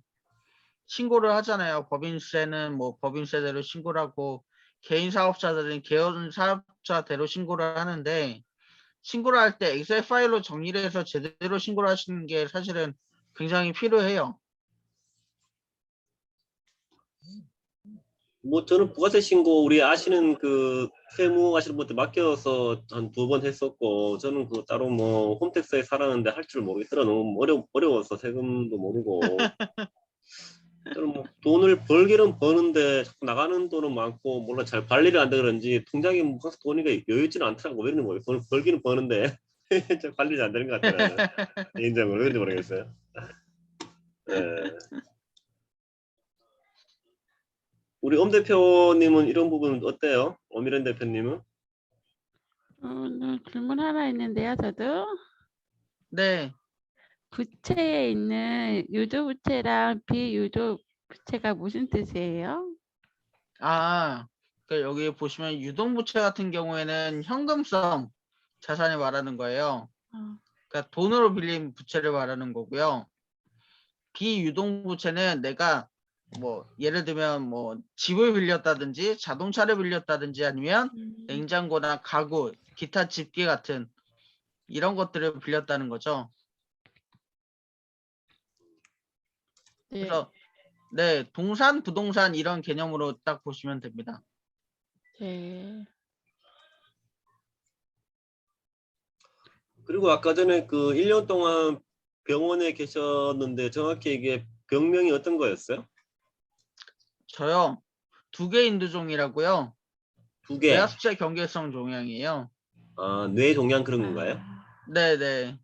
Speaker 2: 신고를 하잖아요. 법인세는 뭐 법인세대로 신고를 하고 개인 사업자들은 개인 사업자대로 신고를 하는데 신고를 할 때 엑셀 파일로 정리를 해서 제대로 신고를 하시는 게 사실은 굉장히 필요해요.
Speaker 1: 뭐 저는 부가세 신고 우리 아시는 그 세무 하시는 분한테 맡겨서 한 2번 했었고 저는 그 따로 뭐 홈택스에 살았는데 할 줄 모르겠더라. 너무 어려워서 세금도 모르고 저는 뭐 돈을 벌기는 버는데 자꾸 나가는 돈은 많고 몰라 잘 관리를 안 돼 그런지 통장에 뭐 항상 돈이 여유 있지는 않더라고. 왜 그런지 모르겠어요. 벌기는 버는데 잘 관리가 안 되는 것 같아요. 나는. 개인적으로 왜 그런지 모르겠어요. 예. 우리 엄 대표님은 이런 부분 어때요? 엄일현 대표님은?
Speaker 3: 오늘 질문 하나 있는데요, 저도.
Speaker 2: 네,
Speaker 3: 부채에 있는 유도부채랑 비유도부채가 무슨 뜻이에요?
Speaker 2: 그 여기 보시면 유동부채 같은 경우에는 현금성 자산을 말하는 거예요.
Speaker 3: 어,
Speaker 2: 그러니까 돈으로 빌린 부채를 말하는 거고요. 비유동부채는 내가 뭐 예를 들면 뭐 집을 빌렸다든지 자동차를 빌렸다든지 아니면 냉장고나 가구, 기타 집기 같은 이런 것들을 빌렸다는 거죠.
Speaker 3: 네,
Speaker 2: 그래서 네, 동산, 부동산 이런 개념으로 딱 보시면 됩니다.
Speaker 3: 네.
Speaker 1: 그리고 아까 전에 그 1년 동안 병원에 계셨는데 정확히 이게 병명이 어떤 거였어요?
Speaker 2: 저요, 2개 인두종이라고요.
Speaker 1: 2개.
Speaker 2: 뇌하수체 경계성 종양이에요.
Speaker 1: 아, 뇌종양 그런 건가요?
Speaker 3: 아,
Speaker 2: 네네.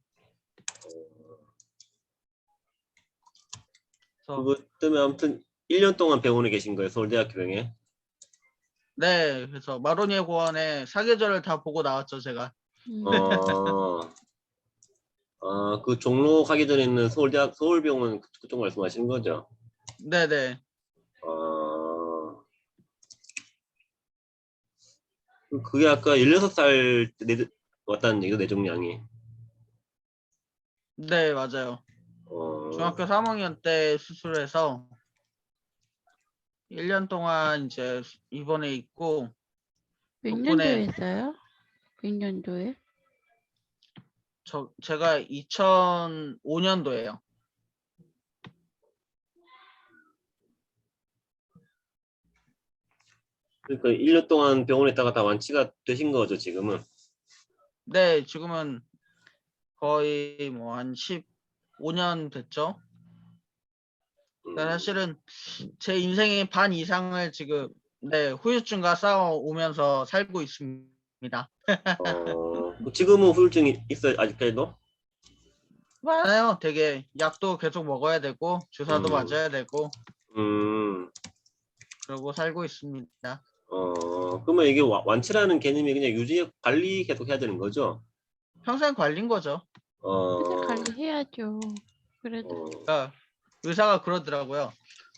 Speaker 2: 그래서
Speaker 1: 그것 때문에 아무튼 1년 동안 병원에 계신 거예요, 서울대학교 병에.
Speaker 2: 네, 그래서 마로니에 고원에 사계절을 다 보고 나왔죠, 제가.
Speaker 1: 어, 그 종로 가기 전에 있는 서울병원 그쪽 말씀하시는 거죠?
Speaker 2: 네네.
Speaker 1: 어, 그게 아까 16살 때 왔다는 얘기죠, 뇌종양이.
Speaker 2: 네, 맞아요.
Speaker 1: 어,
Speaker 2: 중학교 3학년 때 수술해서 1년 동안 이제 입원해 있고
Speaker 3: 몇
Speaker 2: 덕분에
Speaker 3: 년도에 했어요? 몇 년도에?
Speaker 2: 제가 2005년도에요.
Speaker 1: 그러니까 1년 동안 병원에 있다가 다 완치가 되신 거죠, 지금은.
Speaker 2: 네, 지금은 거의 뭐 한 15년 됐죠. 그러니까 사실은 제 인생의 반 이상을 지금 네, 후유증과 싸워오면서 살고 있습니다.
Speaker 1: 지금은 후유증이 있어요, 아직까지도?
Speaker 2: 많아요. 되게 약도 계속 먹어야 되고 주사도
Speaker 1: 음,
Speaker 2: 맞아야 되고
Speaker 1: 음,
Speaker 2: 그러고 살고 있습니다.
Speaker 1: 그러면 이게 완치라는 개념이 그냥 유지 관리 계속 해야 되는 거죠?
Speaker 2: 평생 관리인 거죠.
Speaker 3: 회사
Speaker 1: 어,
Speaker 3: 관리해야죠. 그래도
Speaker 2: 그러니까 의사가 그러더라고요.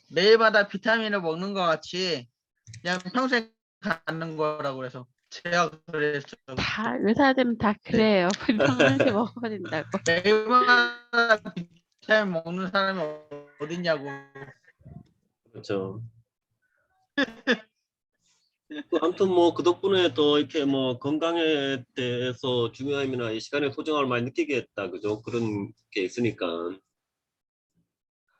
Speaker 2: 매일마다 비타민을 먹는 것 같이 그냥 평생 갖는 거라고 그래서 제가 그랬어요.
Speaker 3: 다 의사들은 다 그래요. 평생 먹어야 된다고.
Speaker 2: 매일마다 비타민 먹는 사람이 어딨냐고.
Speaker 1: 그렇죠. 아무튼 뭐 그 덕분에 또 이렇게 뭐 건강에 대해서 중요함이나 이 시간의 소중함을 많이 느끼겠다, 그죠? 그런 게 있으니까.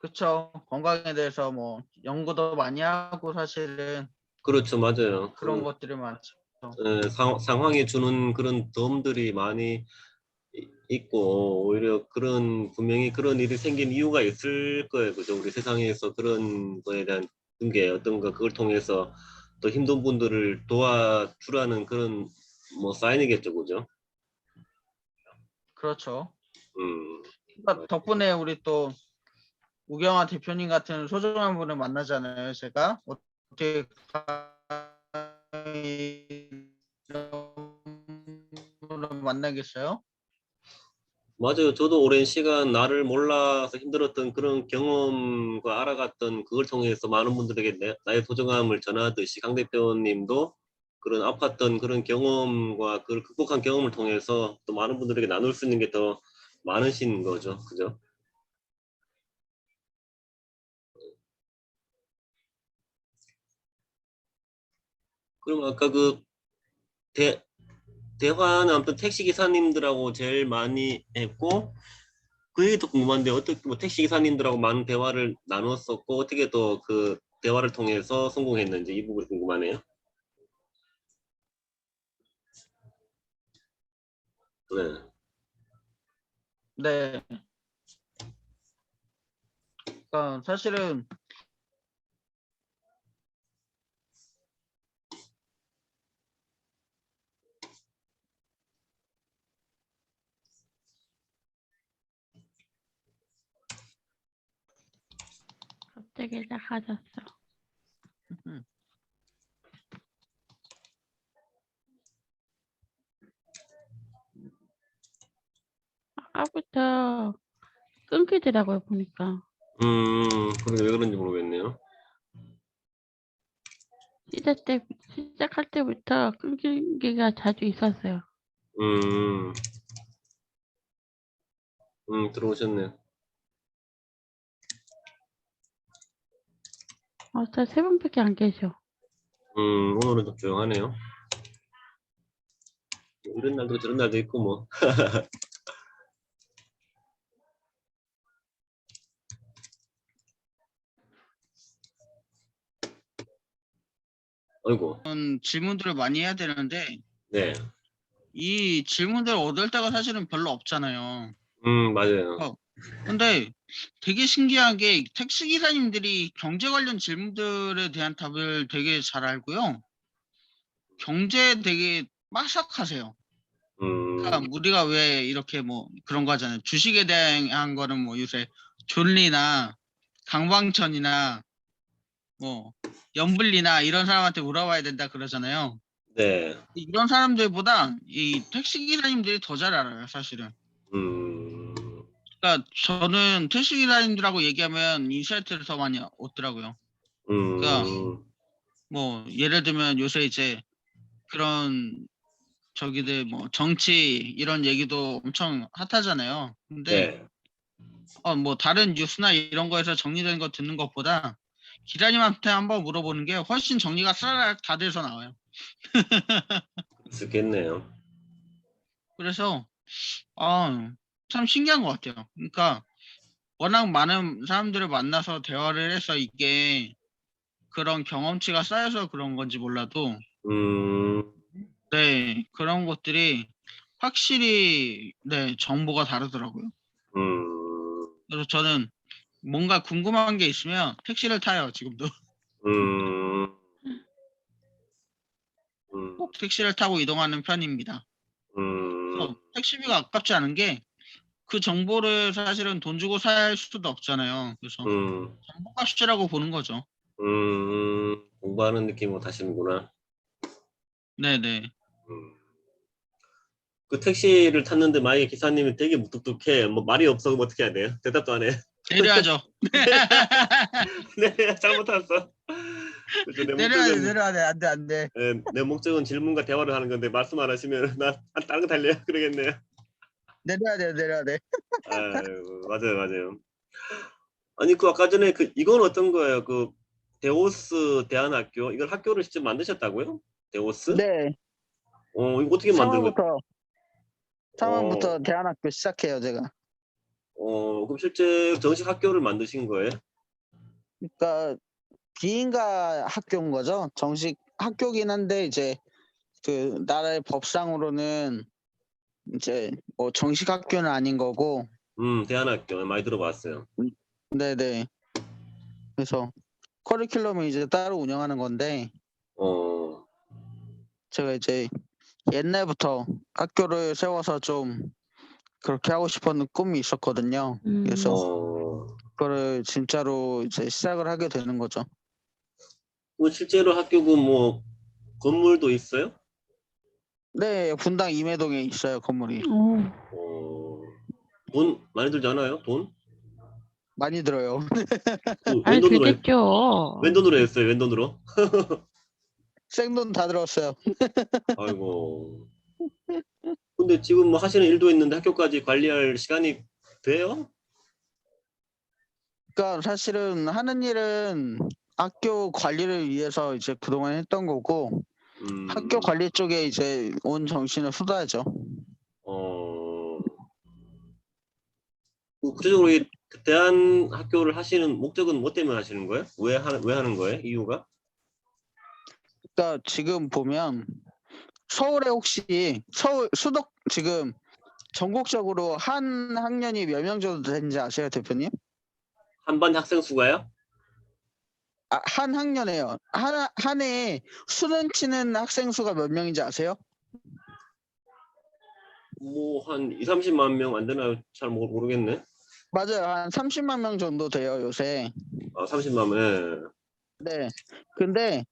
Speaker 2: 그쵸. 건강에 대해서 뭐 연구도 많이 하고 사실은
Speaker 1: 그렇죠, 맞아요.
Speaker 2: 그런 것들이 많죠.
Speaker 1: 상황이 주는 그런 덤들이 많이 있고 오히려 분명히 그런 일이 생긴 이유가 있을 거예요. 그죠? 우리 세상에서 그런 거에 대한 게 어떤가 그걸 통해서 또 힘든 분들을 도와주라는 그런 뭐 사인이겠죠. 그죠?
Speaker 2: 그렇죠.
Speaker 1: 음,
Speaker 2: 그러니까 덕분에 우리 또 우경화 대표님 같은 소중한 분을 만나잖아요. 제가 어떻게 이런 분을 만나겠어요?
Speaker 1: 맞아요. 저도 오랜 시간 나를 몰라서 힘들었던 그런 경험과 알아갔던 그걸 통해서 많은 분들에게 나의 소중함을 전하듯이 강 대표님도 그런 아팠던 그런 경험과 그걸 극복한 경험을 통해서 또 많은 분들에게 나눌 수 있는 게 더 많으신 거죠. 그죠? 그럼 아까 그 대, 대화는 아무튼 택시 기사님들하고 제일 많이 했고 그 얘기도 궁금한데 어떻게 뭐 택시 기사님들하고 많은 대화를 나눴었고 어떻게 또 그 대화를 통해서 성공했는지 이 부분이 궁금하네요. 네.
Speaker 2: 네. 그러니까 사실은
Speaker 3: 갑자기 작아졌어.
Speaker 2: 음,
Speaker 3: 아까부터 끊기더라고요, 보니까.
Speaker 1: 그게 왜 그런지 모르겠네요.
Speaker 3: 시작할 때부터 끊기기가 자주 있었어요.
Speaker 1: 음, 들어오셨네요.
Speaker 3: 저 3분밖에 안 계셔.
Speaker 1: 오늘은 좀 조용하네요. 이런 날도 저런 날도 있고 뭐. 아이고,
Speaker 2: 질문들을 많이 해야 되는데
Speaker 1: 네,
Speaker 2: 이 질문들 얻을 때가 사실은 별로 없잖아요.
Speaker 1: 맞아요.
Speaker 2: 근데 되게 신기한 게 택시 기사님들이 경제 관련 질문들에 대한 답을 되게 잘 알고요. 경제에 되게 빠삭하세요. 그러니까 우리가 왜 이렇게 뭐 그런 거 하잖아요. 주식에 대한 거는 뭐 요새 존리나 강방천이나 뭐 염블리나 이런 사람한테 물어봐야 된다 그러잖아요.
Speaker 1: 네,
Speaker 2: 이런 사람들보다 이 택시 기사님들이 더 잘 알아요, 사실은.
Speaker 1: 음,
Speaker 2: 그러니까 저는 택시 기사님들하고 얘기하면 인사이트를 더 많이 얻더라고요. 그러니까 뭐 예를 들면 요새 이제 그런 저기들 뭐 정치 이런 얘기도 엄청 핫하잖아요. 근데
Speaker 1: 네,
Speaker 2: 뭐 다른 뉴스나 이런 거에서 정리된 거 듣는 것보다 기자님한테 한번 물어보는 게 훨씬 정리가 싹 다 돼서 나와요.
Speaker 1: 있겠네요.
Speaker 2: 그래서 참 신기한 것 같아요. 그러니까 워낙 많은 사람들을 만나서 대화를 해서 이게 그런 경험치가 쌓여서 그런 건지 몰라도
Speaker 1: 음,
Speaker 2: 네, 그런 것들이 확실히 네, 정보가 다르더라고요. 그래서 저는 뭔가 궁금한 게 있으면 택시를 타요, 지금도.
Speaker 1: 음,
Speaker 2: 꼭 택시를 타고 이동하는 편입니다. 그래서 택시비가 아깝지 않은 게 그 정보를 사실은 돈 주고 살 수도 없잖아요. 그래서 정보값이라고 보는 거죠.
Speaker 1: 공부하는 느낌으로 타시는구나.
Speaker 2: 네네.
Speaker 1: 그 택시를 탔는데 만약에 기사님이 되게 무뚝뚝해. 뭐 말이 없어. 그럼 어떻게 해야 돼요? 대답도 안 해.
Speaker 2: 내려야죠.
Speaker 1: 네, 잘못 탔어. 그죠?
Speaker 2: 내려야 돼. 안 돼, 안 돼.
Speaker 1: 내 목적은 질문과 대화를 하는 건데 말씀 안 하시면 나 다른 거 달려 그러겠네요.
Speaker 2: 내려야 돼.
Speaker 1: 아유, 맞아요, 맞아요. 아니 그 아까 전에 그 이건 어떤 거예요? 그 데오스 대안학교 이걸 학교를 직접 만드셨다고요? 데오스?
Speaker 2: 네.
Speaker 1: 이거 어떻게 만든 거?
Speaker 2: 3월부터 대안학교 시작해요, 제가.
Speaker 1: 그럼 실제 정식 학교를 만드신 거예요?
Speaker 2: 그러니까 비인가 학교인 거죠. 정식 학교긴 한데 이제 그 나라의 법상으로는 이제 뭐 정식 학교는 아닌 거고,
Speaker 1: 대안학교 많이 들어봤어요.
Speaker 2: 네네. 그래서 커리큘럼을 이제 따로 운영하는 건데,
Speaker 1: 어,
Speaker 2: 제가 이제 옛날부터 학교를 세워서 좀 그렇게 하고 싶었는 꿈이 있었거든요. 그래서 그거를 진짜로 이제 시작을 하게 되는 거죠.
Speaker 1: 뭐 실제로 학교고 뭐 건물도 있어요?
Speaker 2: 네, 분당 임해동에 있어요, 건물이.
Speaker 3: 오,
Speaker 1: 돈 많이 들지 않아요? 돈?
Speaker 2: 많이 들어요.
Speaker 1: 그
Speaker 3: 많이
Speaker 1: 왼돈으로
Speaker 3: 들겠죠.
Speaker 1: 왼돈으로 했어요. 왼돈으로.
Speaker 2: 생돈 다 들었어요.
Speaker 1: 아이고. 근데 지금 뭐 하시는 일도 있는데 학교까지 관리할 시간이 돼요?
Speaker 2: 그러니까 사실은 하는 일은 학교 관리를 위해서 이제 그동안 했던 거고, 학교 관리 쪽에 이제 온 정신을 쏟아야죠.
Speaker 1: 구체적으로 이 대한 학교를 하시는 목적은 뭐 때문에 하시는 거예요? 왜 하는 거예요? 이유가?
Speaker 2: 그러니까 지금 보면 서울에 혹시 서울 수도 지금 전국적으로 한 학년이 몇 명 정도 되는지 아세요, 대표님?
Speaker 1: 한 반 학생 수가요?
Speaker 2: 한 학년에요. 한 해에 수능 치는 학생 수가 몇 명인지 아세요?
Speaker 1: 뭐 한 2, 30만 명 안 되나요? 잘 모르겠네.
Speaker 2: 맞아요. 한 30만 명 정도 돼요, 요새.
Speaker 1: 아, 30만 명.
Speaker 2: 네. 근데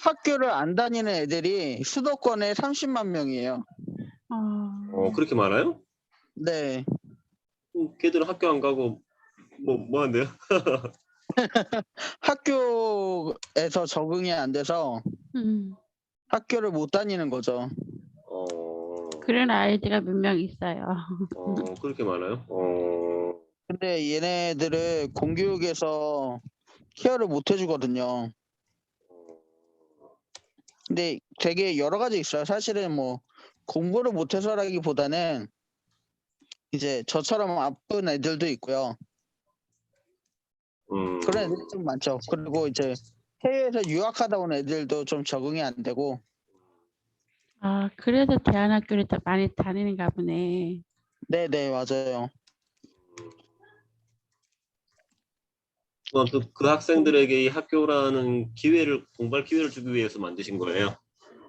Speaker 2: 학교를 안 다니는 애들이 수도권에 30만 명이에요.
Speaker 1: 그렇게 많아요?
Speaker 2: 네.
Speaker 1: 걔들은 학교 안 가고 뭐 한대요?
Speaker 2: 학교에서 적응이 안 돼서 학교를 못 다니는 거죠.
Speaker 3: 그런 아이디가 몇 명 있어요.
Speaker 1: 그렇게 많아요?
Speaker 2: 근데 얘네들을 공교육에서 케어를 못 해주거든요. 근데 되게 여러 가지 있어요. 사실은 뭐 공부를 못해서라기보다는 이제 저처럼 아픈 애들도 있고요. 그런 애들이 좀 많죠. 그리고 이제 해외에서 유학하다 온 애들도 좀 적응이 안 되고.
Speaker 3: 아, 그래서 대안학교를 더 많이 다니는가 보네.
Speaker 2: 네네, 맞아요.
Speaker 1: 그 학생들에게 이 학교라는 기회를 공부할 기회를 주기 위해서 만드신 거예요?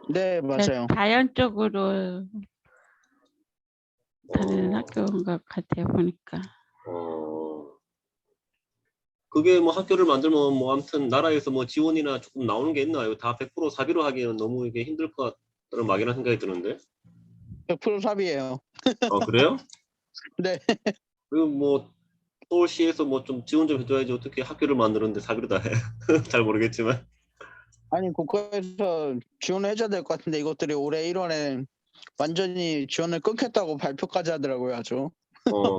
Speaker 2: 네, 맞아요.
Speaker 3: 자연적으로 다니는 학교인 것 같아요, 보니까.
Speaker 1: 그게 뭐 학교를 만들면 뭐 아무튼 나라에서 뭐 지원이나 조금 나오는 게 있나요? 다 100% 사비로 하기에는 너무 이게 힘들 것 같다는 막연한 생각이 드는데.
Speaker 2: 100% 삽이에요.
Speaker 1: 그래요?
Speaker 2: 네.
Speaker 1: 그리고 뭐 서울시에서 뭐 좀 지원 좀 해줘야지 어떻게 학교를 만드는데 사비로 다 해. 잘 모르겠지만.
Speaker 2: 아니, 국가에서 지원을 해줘야 될 것 같은데 이것들이 올해 1월에 완전히 지원을 끊겠다고 발표까지 하더라고요, 아주.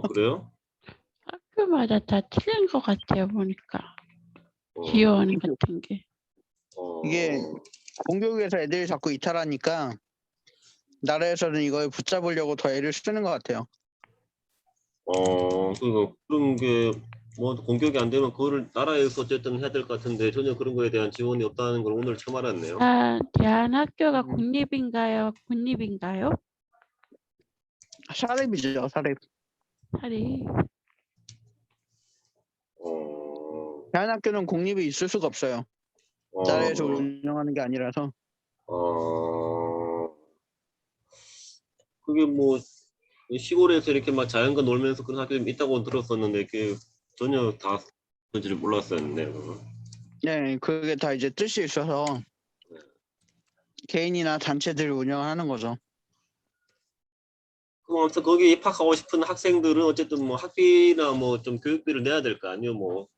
Speaker 1: 그래요?
Speaker 3: 학교마다 다 틀린 것 같아요, 보니까. 지원 같은 게.
Speaker 2: 이게 공교육에서 애들이 자꾸 이탈하니까 나라에서는 이걸 붙잡으려고 더 애를 쓰는 것 같아요.
Speaker 1: 그런 게 뭐 공격이 안 되면 그거를 나라에서 어쨌든 해야 될 것 같은데 전혀 그런 거에 대한 지원이 없다는 걸 오늘 처음 알았네요.
Speaker 3: 대안학교가 국립인가요? 군립인가요?
Speaker 2: 사립이죠, 사립.
Speaker 3: 사립.
Speaker 2: 대안학교는 공립이 있을 수가 없어요. 나라에서 운영하는 게 아니라서.
Speaker 1: 그게 뭐 시골에서 이렇게 막 자연과 놀면서 그런 학교가 있다고 들었었는데 그게 전혀 다 그런지를 몰랐었네.
Speaker 2: 네, 그게 다 이제 뜻이 있어서 개인이나 단체들이 운영하는 거죠.
Speaker 1: 그럼 아무튼 거기에 입학하고 싶은 학생들은 어쨌든 뭐 학비나 뭐 좀 교육비를 내야 될 거 아니에요, 뭐.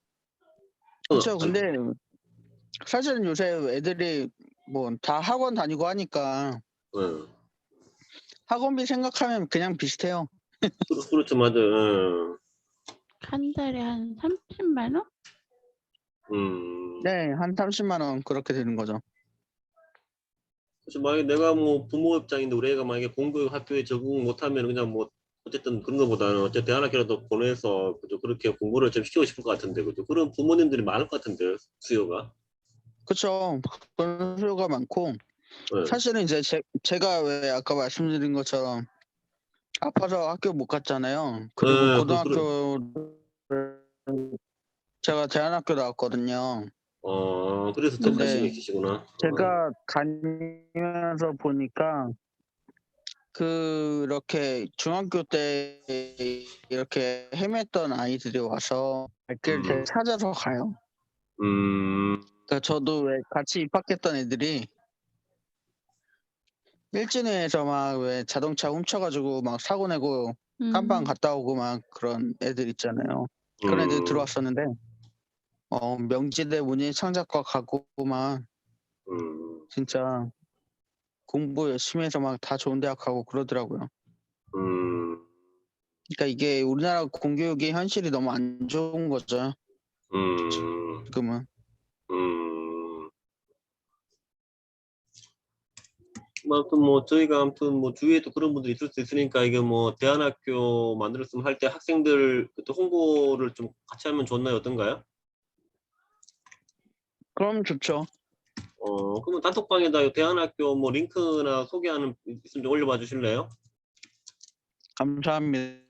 Speaker 2: 그렇죠. 근데 사실은 요새 애들이 뭐 다 학원 다니고 하니까 학원비 생각하면 그냥 비슷해요.
Speaker 1: 그렇죠, 맞아요.
Speaker 3: 한 달에 한 30만 원?
Speaker 2: 네, 한 30만 원 그렇게 되는 거죠.
Speaker 1: 그래서 만약에 내가 뭐 부모 입장인데 우리 애가 만약에 공교육 학교에 적응 못하면 그냥 뭐 어쨌든 그런 거보다는 어쨌든 대안학교라도 보내서 그죠 그렇게 공부를 좀 시키고 싶을 것 같은데 그죠 그런 부모님들이 많을 것 같은데 수요가.
Speaker 2: 그렇죠. 그런 수요가 많고
Speaker 1: 네.
Speaker 2: 사실은 이제 제가 왜 아까 말씀드린 것처럼 아파서 학교 못 갔잖아요. 그리고 고등학교를 제가 대안학교 나왔거든요.
Speaker 1: 그래서 더
Speaker 2: 근데
Speaker 1: 관심이 있으시구나.
Speaker 2: 제가 다니면서 보니까 그렇게 중학교 때 이렇게 헤맸던 아이들이 와서 발길을 찾아서 가요. 그러니까 저도 왜 같이 입학했던 애들이 일진회에서 막 왜 자동차 훔쳐가지고 막 사고 내고 깜빵 갔다 오고 막 그런 애들 있잖아요. 그런 애들 들어왔었는데 명지대 문예창작과 가고 막 진짜 공부 열심히 해서 막 다 좋은 대학 가고 그러더라고요. 그러니까 이게 우리나라 공교육의 현실이 너무 안 좋은 거죠. 지금은.
Speaker 1: 저희가 주위에도 그런 분들이 있을 수 있으니까 이게 대안학교 만들었으면 할 때 학생들 그때 홍보를 좀 같이 하면 좋나요? 어떤가요?
Speaker 2: 그럼 좋죠.
Speaker 1: 그러면 단톡방에다 대안학교 링크나 소개하는 있으면 좀 올려봐 주실래요?
Speaker 2: 감사합니다.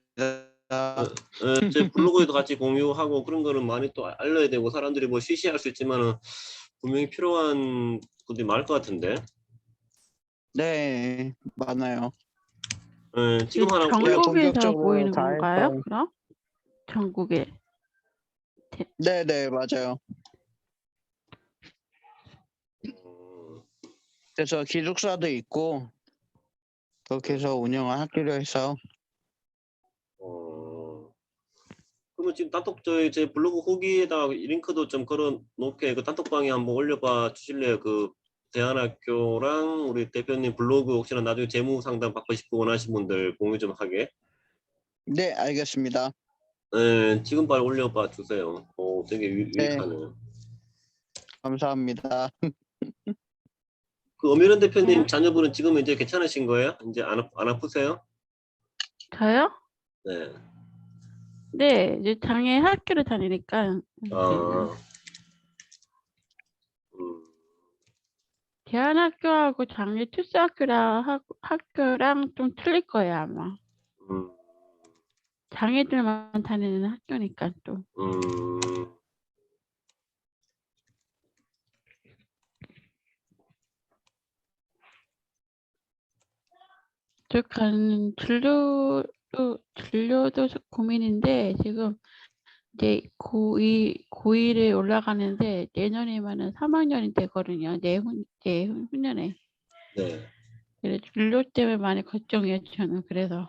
Speaker 1: 제 블로그에도 같이 공유하고 그런 거는 많이 또 알려야 되고 사람들이 시시할 수 있지만은 분명히 필요한 분들이 많을 것 같은데.
Speaker 2: 네, 많아요.
Speaker 1: 지금 하나
Speaker 2: 제가
Speaker 3: 전국에서
Speaker 2: 본격적으로
Speaker 3: 보이는
Speaker 2: 다
Speaker 3: 건가요?
Speaker 2: 했어요.
Speaker 3: 그럼 전국에.
Speaker 2: 네, 맞아요. 그래서 기숙사도 있고 그렇게 해서 운영을 하기로 해서.
Speaker 1: 그러면 지금 제 블로그 후기에다가 링크도 좀 걸어 놓게 그 단톡방에 한번 올려봐 주실래요? 그 대안학교랑 우리 대표님 블로그 혹시나 나중에 재무 상담 받고 싶고 원하시는 분들 공유 좀 하게.
Speaker 2: 네, 알겠습니다.
Speaker 1: 지금 바로 올려봐 주세요. 되게
Speaker 2: 네,
Speaker 1: 유익하네요.
Speaker 2: 감사합니다.
Speaker 1: 그 엄연한 대표님
Speaker 3: 네.
Speaker 1: 자녀분은 지금 이제 괜찮으신 거예요? 이제 안 아프세요?
Speaker 3: 저요?
Speaker 1: 네.
Speaker 3: 네, 이제 장애 학교를 다니니까 이제는
Speaker 1: 음,
Speaker 3: 대안학교하고 장애 학교랑 좀 틀릴 거예요 아마.
Speaker 1: 음,
Speaker 3: 장애들만 다니는 학교니까 또.
Speaker 1: 음,
Speaker 3: 저 가는 진료도 고민인데 지금 이제 고2를 올라가는데 내년이면은 3학년이 되거든요. 내후년에.
Speaker 1: 네.
Speaker 3: 그래서 진료 때문에 많이 걱정이에요 저는. 그래서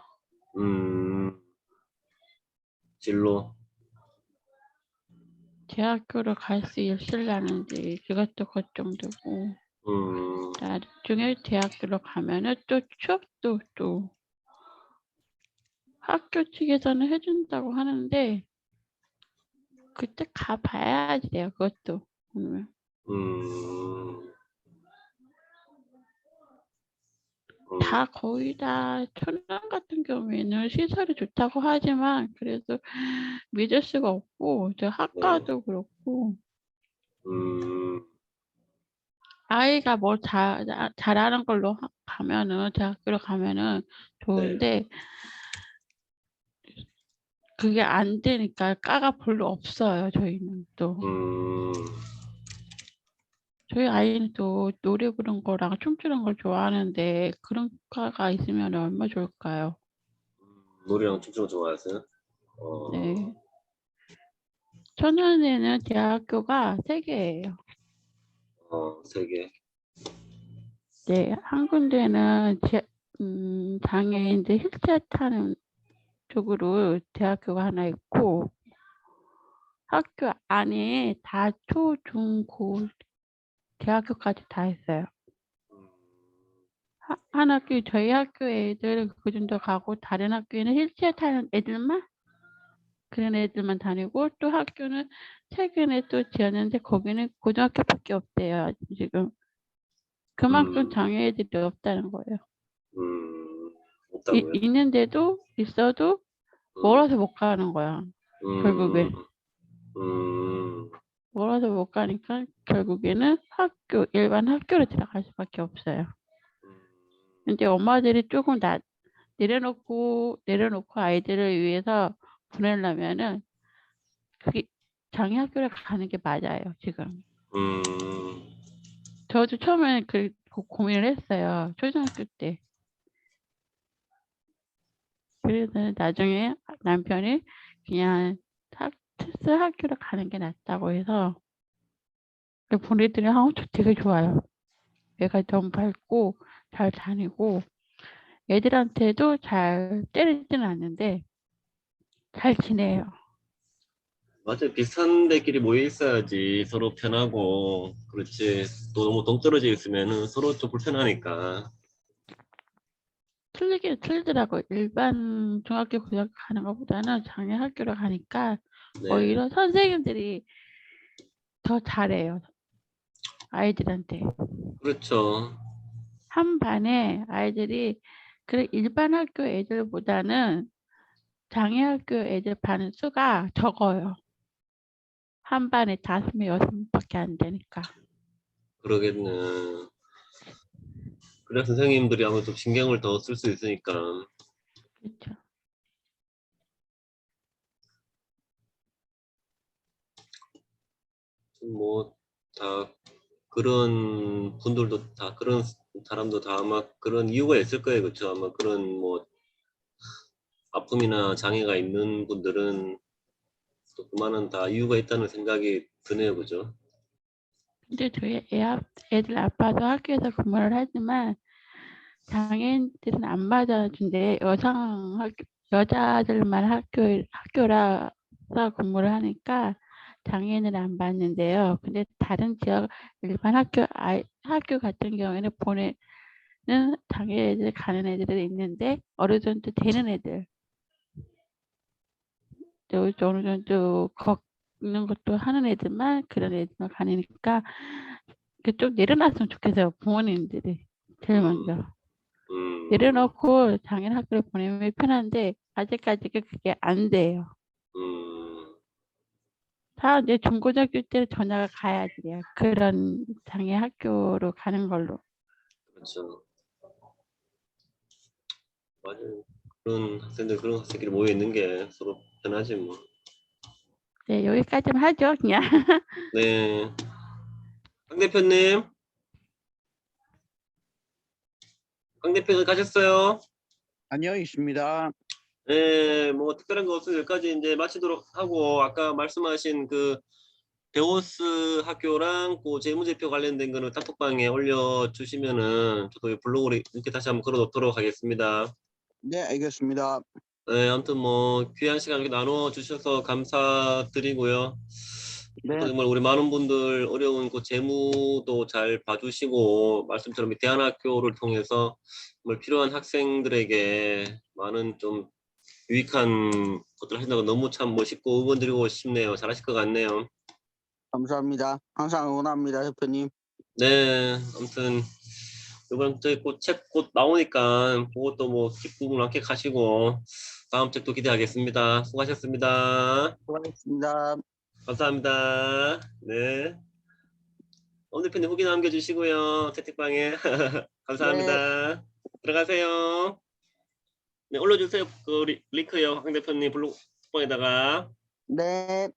Speaker 1: 진로.
Speaker 3: 대학교를 갈 수 있을라는지 그것도 걱정되고,
Speaker 1: 음,
Speaker 3: 나중에 대학교로 가면은 또 취업도 또 학교 측에서는 해준다고 하는데 그때 가봐야지 돼요. 그것도.
Speaker 1: 음,
Speaker 3: 다 거의 다 천안 같은 경우에는 시설이 좋다고 하지만 그래도 믿을 수가 없고, 저
Speaker 1: 네.
Speaker 3: 학과도 그렇고
Speaker 1: 음,
Speaker 3: 아이가 뭐 잘하는 걸로 가면은 대학교로 가면은
Speaker 1: 네.
Speaker 3: 좋은데 그게 안 되니까 과가 별로 없어요. 저희는 또. 저희 아이는 또 노래 부르는 거랑 춤추는 걸 좋아하는데 그런 과가 있으면 얼마나 좋을까요?
Speaker 1: 노래랑 춤추는 거 좋아하세요?
Speaker 3: 네. 천안에는 대학교가 3개예요.
Speaker 1: 3개.
Speaker 3: 네, 한 군데는 장애인들 휠체어 타는 쪽으로 대학교가 하나 있고, 학교 안에 다 초, 중, 고 대학교까지 다 있어요. 한 학교, 저희 학교 애들 그 정도 가고, 다른 학교에는 휠체어 타는 애들만, 그런 애들만 다니고, 또 학교는 최근에 또 지었는데 거기는 고등학교밖에 없대요 지금. 그만큼 장애 애들이 없다는 거예요.
Speaker 1: 없다고요?
Speaker 3: 있는데도 있어도 멀어서 못 가는 거야. 결국에 멀어서 못 가니까 결국에는 일반 학교로 들어갈 수밖에 없어요. 근데 엄마들이 조금 내려놓고 아이들을 위해서 보내려면은 그게 장애 학교를 가는 게 맞아요, 지금.
Speaker 1: 음,
Speaker 3: 저도 처음에 고민을 했어요, 초등학교 때. 그래서 나중에 남편이 그냥 특수 학교를 가는 게 낫다고 해서 보내더니 저 되게 좋아요. 애가 너무 밝고 잘 다니고 애들한테도 잘 때리지는 않는데 잘 지내요.
Speaker 1: 맞아요. 비슷한 데끼리 모여 있어야지 서로 편하고, 그렇지. 또 너무 동떨어져 있으면은 서로 좀 불편하니까.
Speaker 3: 틀리긴 틀리더라고요. 일반 중학교 고등학교 가는 것보다는 장애 학교를 가니까
Speaker 1: 네,
Speaker 3: 오히려 선생님들이 더 잘해요. 아이들한테.
Speaker 1: 그렇죠.
Speaker 3: 한 반에 아이들이 일반 학교 애들보다는 장애 학교 애들 반 수가 적어요. 한 반에 5명, 6명밖에 안 되니까.
Speaker 1: 그러겠네. 그래 선생님들이 아마 좀 신경을 더 쓸 수 있으니까.
Speaker 3: 그렇죠.
Speaker 1: 뭐 다 그런 분들도 다 그런 사람도 다 아마 그런 이유가 있을 거예요. 그렇죠? 아마 그런 뭐 아픔이나 장애가 있는 분들은 또 그만한 다 이유가 있다는 생각이 드네요. 그죠?
Speaker 3: 근데 저희 애들 아빠도 학교에서 근무를 하지만 장애인들은 안 받아준대. 여자들만 학교라서 근무를 하니까 장애인을 안 받는데요. 근데 다른 지역 일반 학교 같은 경우에는 장애 애들 가는 애들이 있는데 어느 정도 되는 애들, 또 어느 정도 걷는 것도 하는 애들만 그런 애들만 가니까 좀 내려놨으면 좋겠어요. 부모님들이 제일 먼저. 내려놓고 장애인 학교를 보내면 편한데 아직까지 그게 안 돼요. 다 이제 중고등학교 때 전화가 가야 돼요. 그런 장애 학교로 가는 걸로.
Speaker 1: 그렇죠. 맞아요. 그런 학생들이 모여 있는 게 서로 편하지 뭐.
Speaker 3: 네, 여기까지만 하죠, 그냥.
Speaker 1: 네. 강 대표님, 강 대표님 가셨어요?
Speaker 2: 아니요, 있습니다.
Speaker 1: 네, 뭐 특별한 거 없으면 여기까지 이제 마치도록 하고 아까 말씀하신 그 데오스 학교랑 그 재무제표 관련된 거는 단톡방에 올려주시면은 저도 이 블로그로 이렇게 다시 한번 걸어놓도록 하겠습니다.
Speaker 2: 네, 알겠습니다.
Speaker 1: 네, 아무튼 뭐 귀한 시간 이렇게 나눠주셔서 감사드리고요.
Speaker 2: 네,
Speaker 1: 또 정말 우리 많은 분들 어려운 그 재무도 잘 봐주시고 말씀처럼 이 대안학교를 통해서 정말 필요한 학생들에게 많은 좀 유익한 것들 하신다고 너무 참 멋있고 응원드리고 싶네요. 잘하실 것 같네요.
Speaker 2: 감사합니다. 항상 응원합니다, 대표님.
Speaker 1: 네, 아무튼 이번 저희 책 곧 나오니까 그것도 뭐 기쁨을 만끽하시고 다음 책도 기대하겠습니다. 수고하셨습니다.
Speaker 2: 수고하셨습니다.
Speaker 1: 감사합니다. 네. 엄 대표님 후기 남겨주시고요. 채팅방에
Speaker 2: 네,
Speaker 1: 감사합니다. 들어가세요. 네, 올려주세요. 그 링크요. 황 대표님 블로그방에다가.
Speaker 2: 네.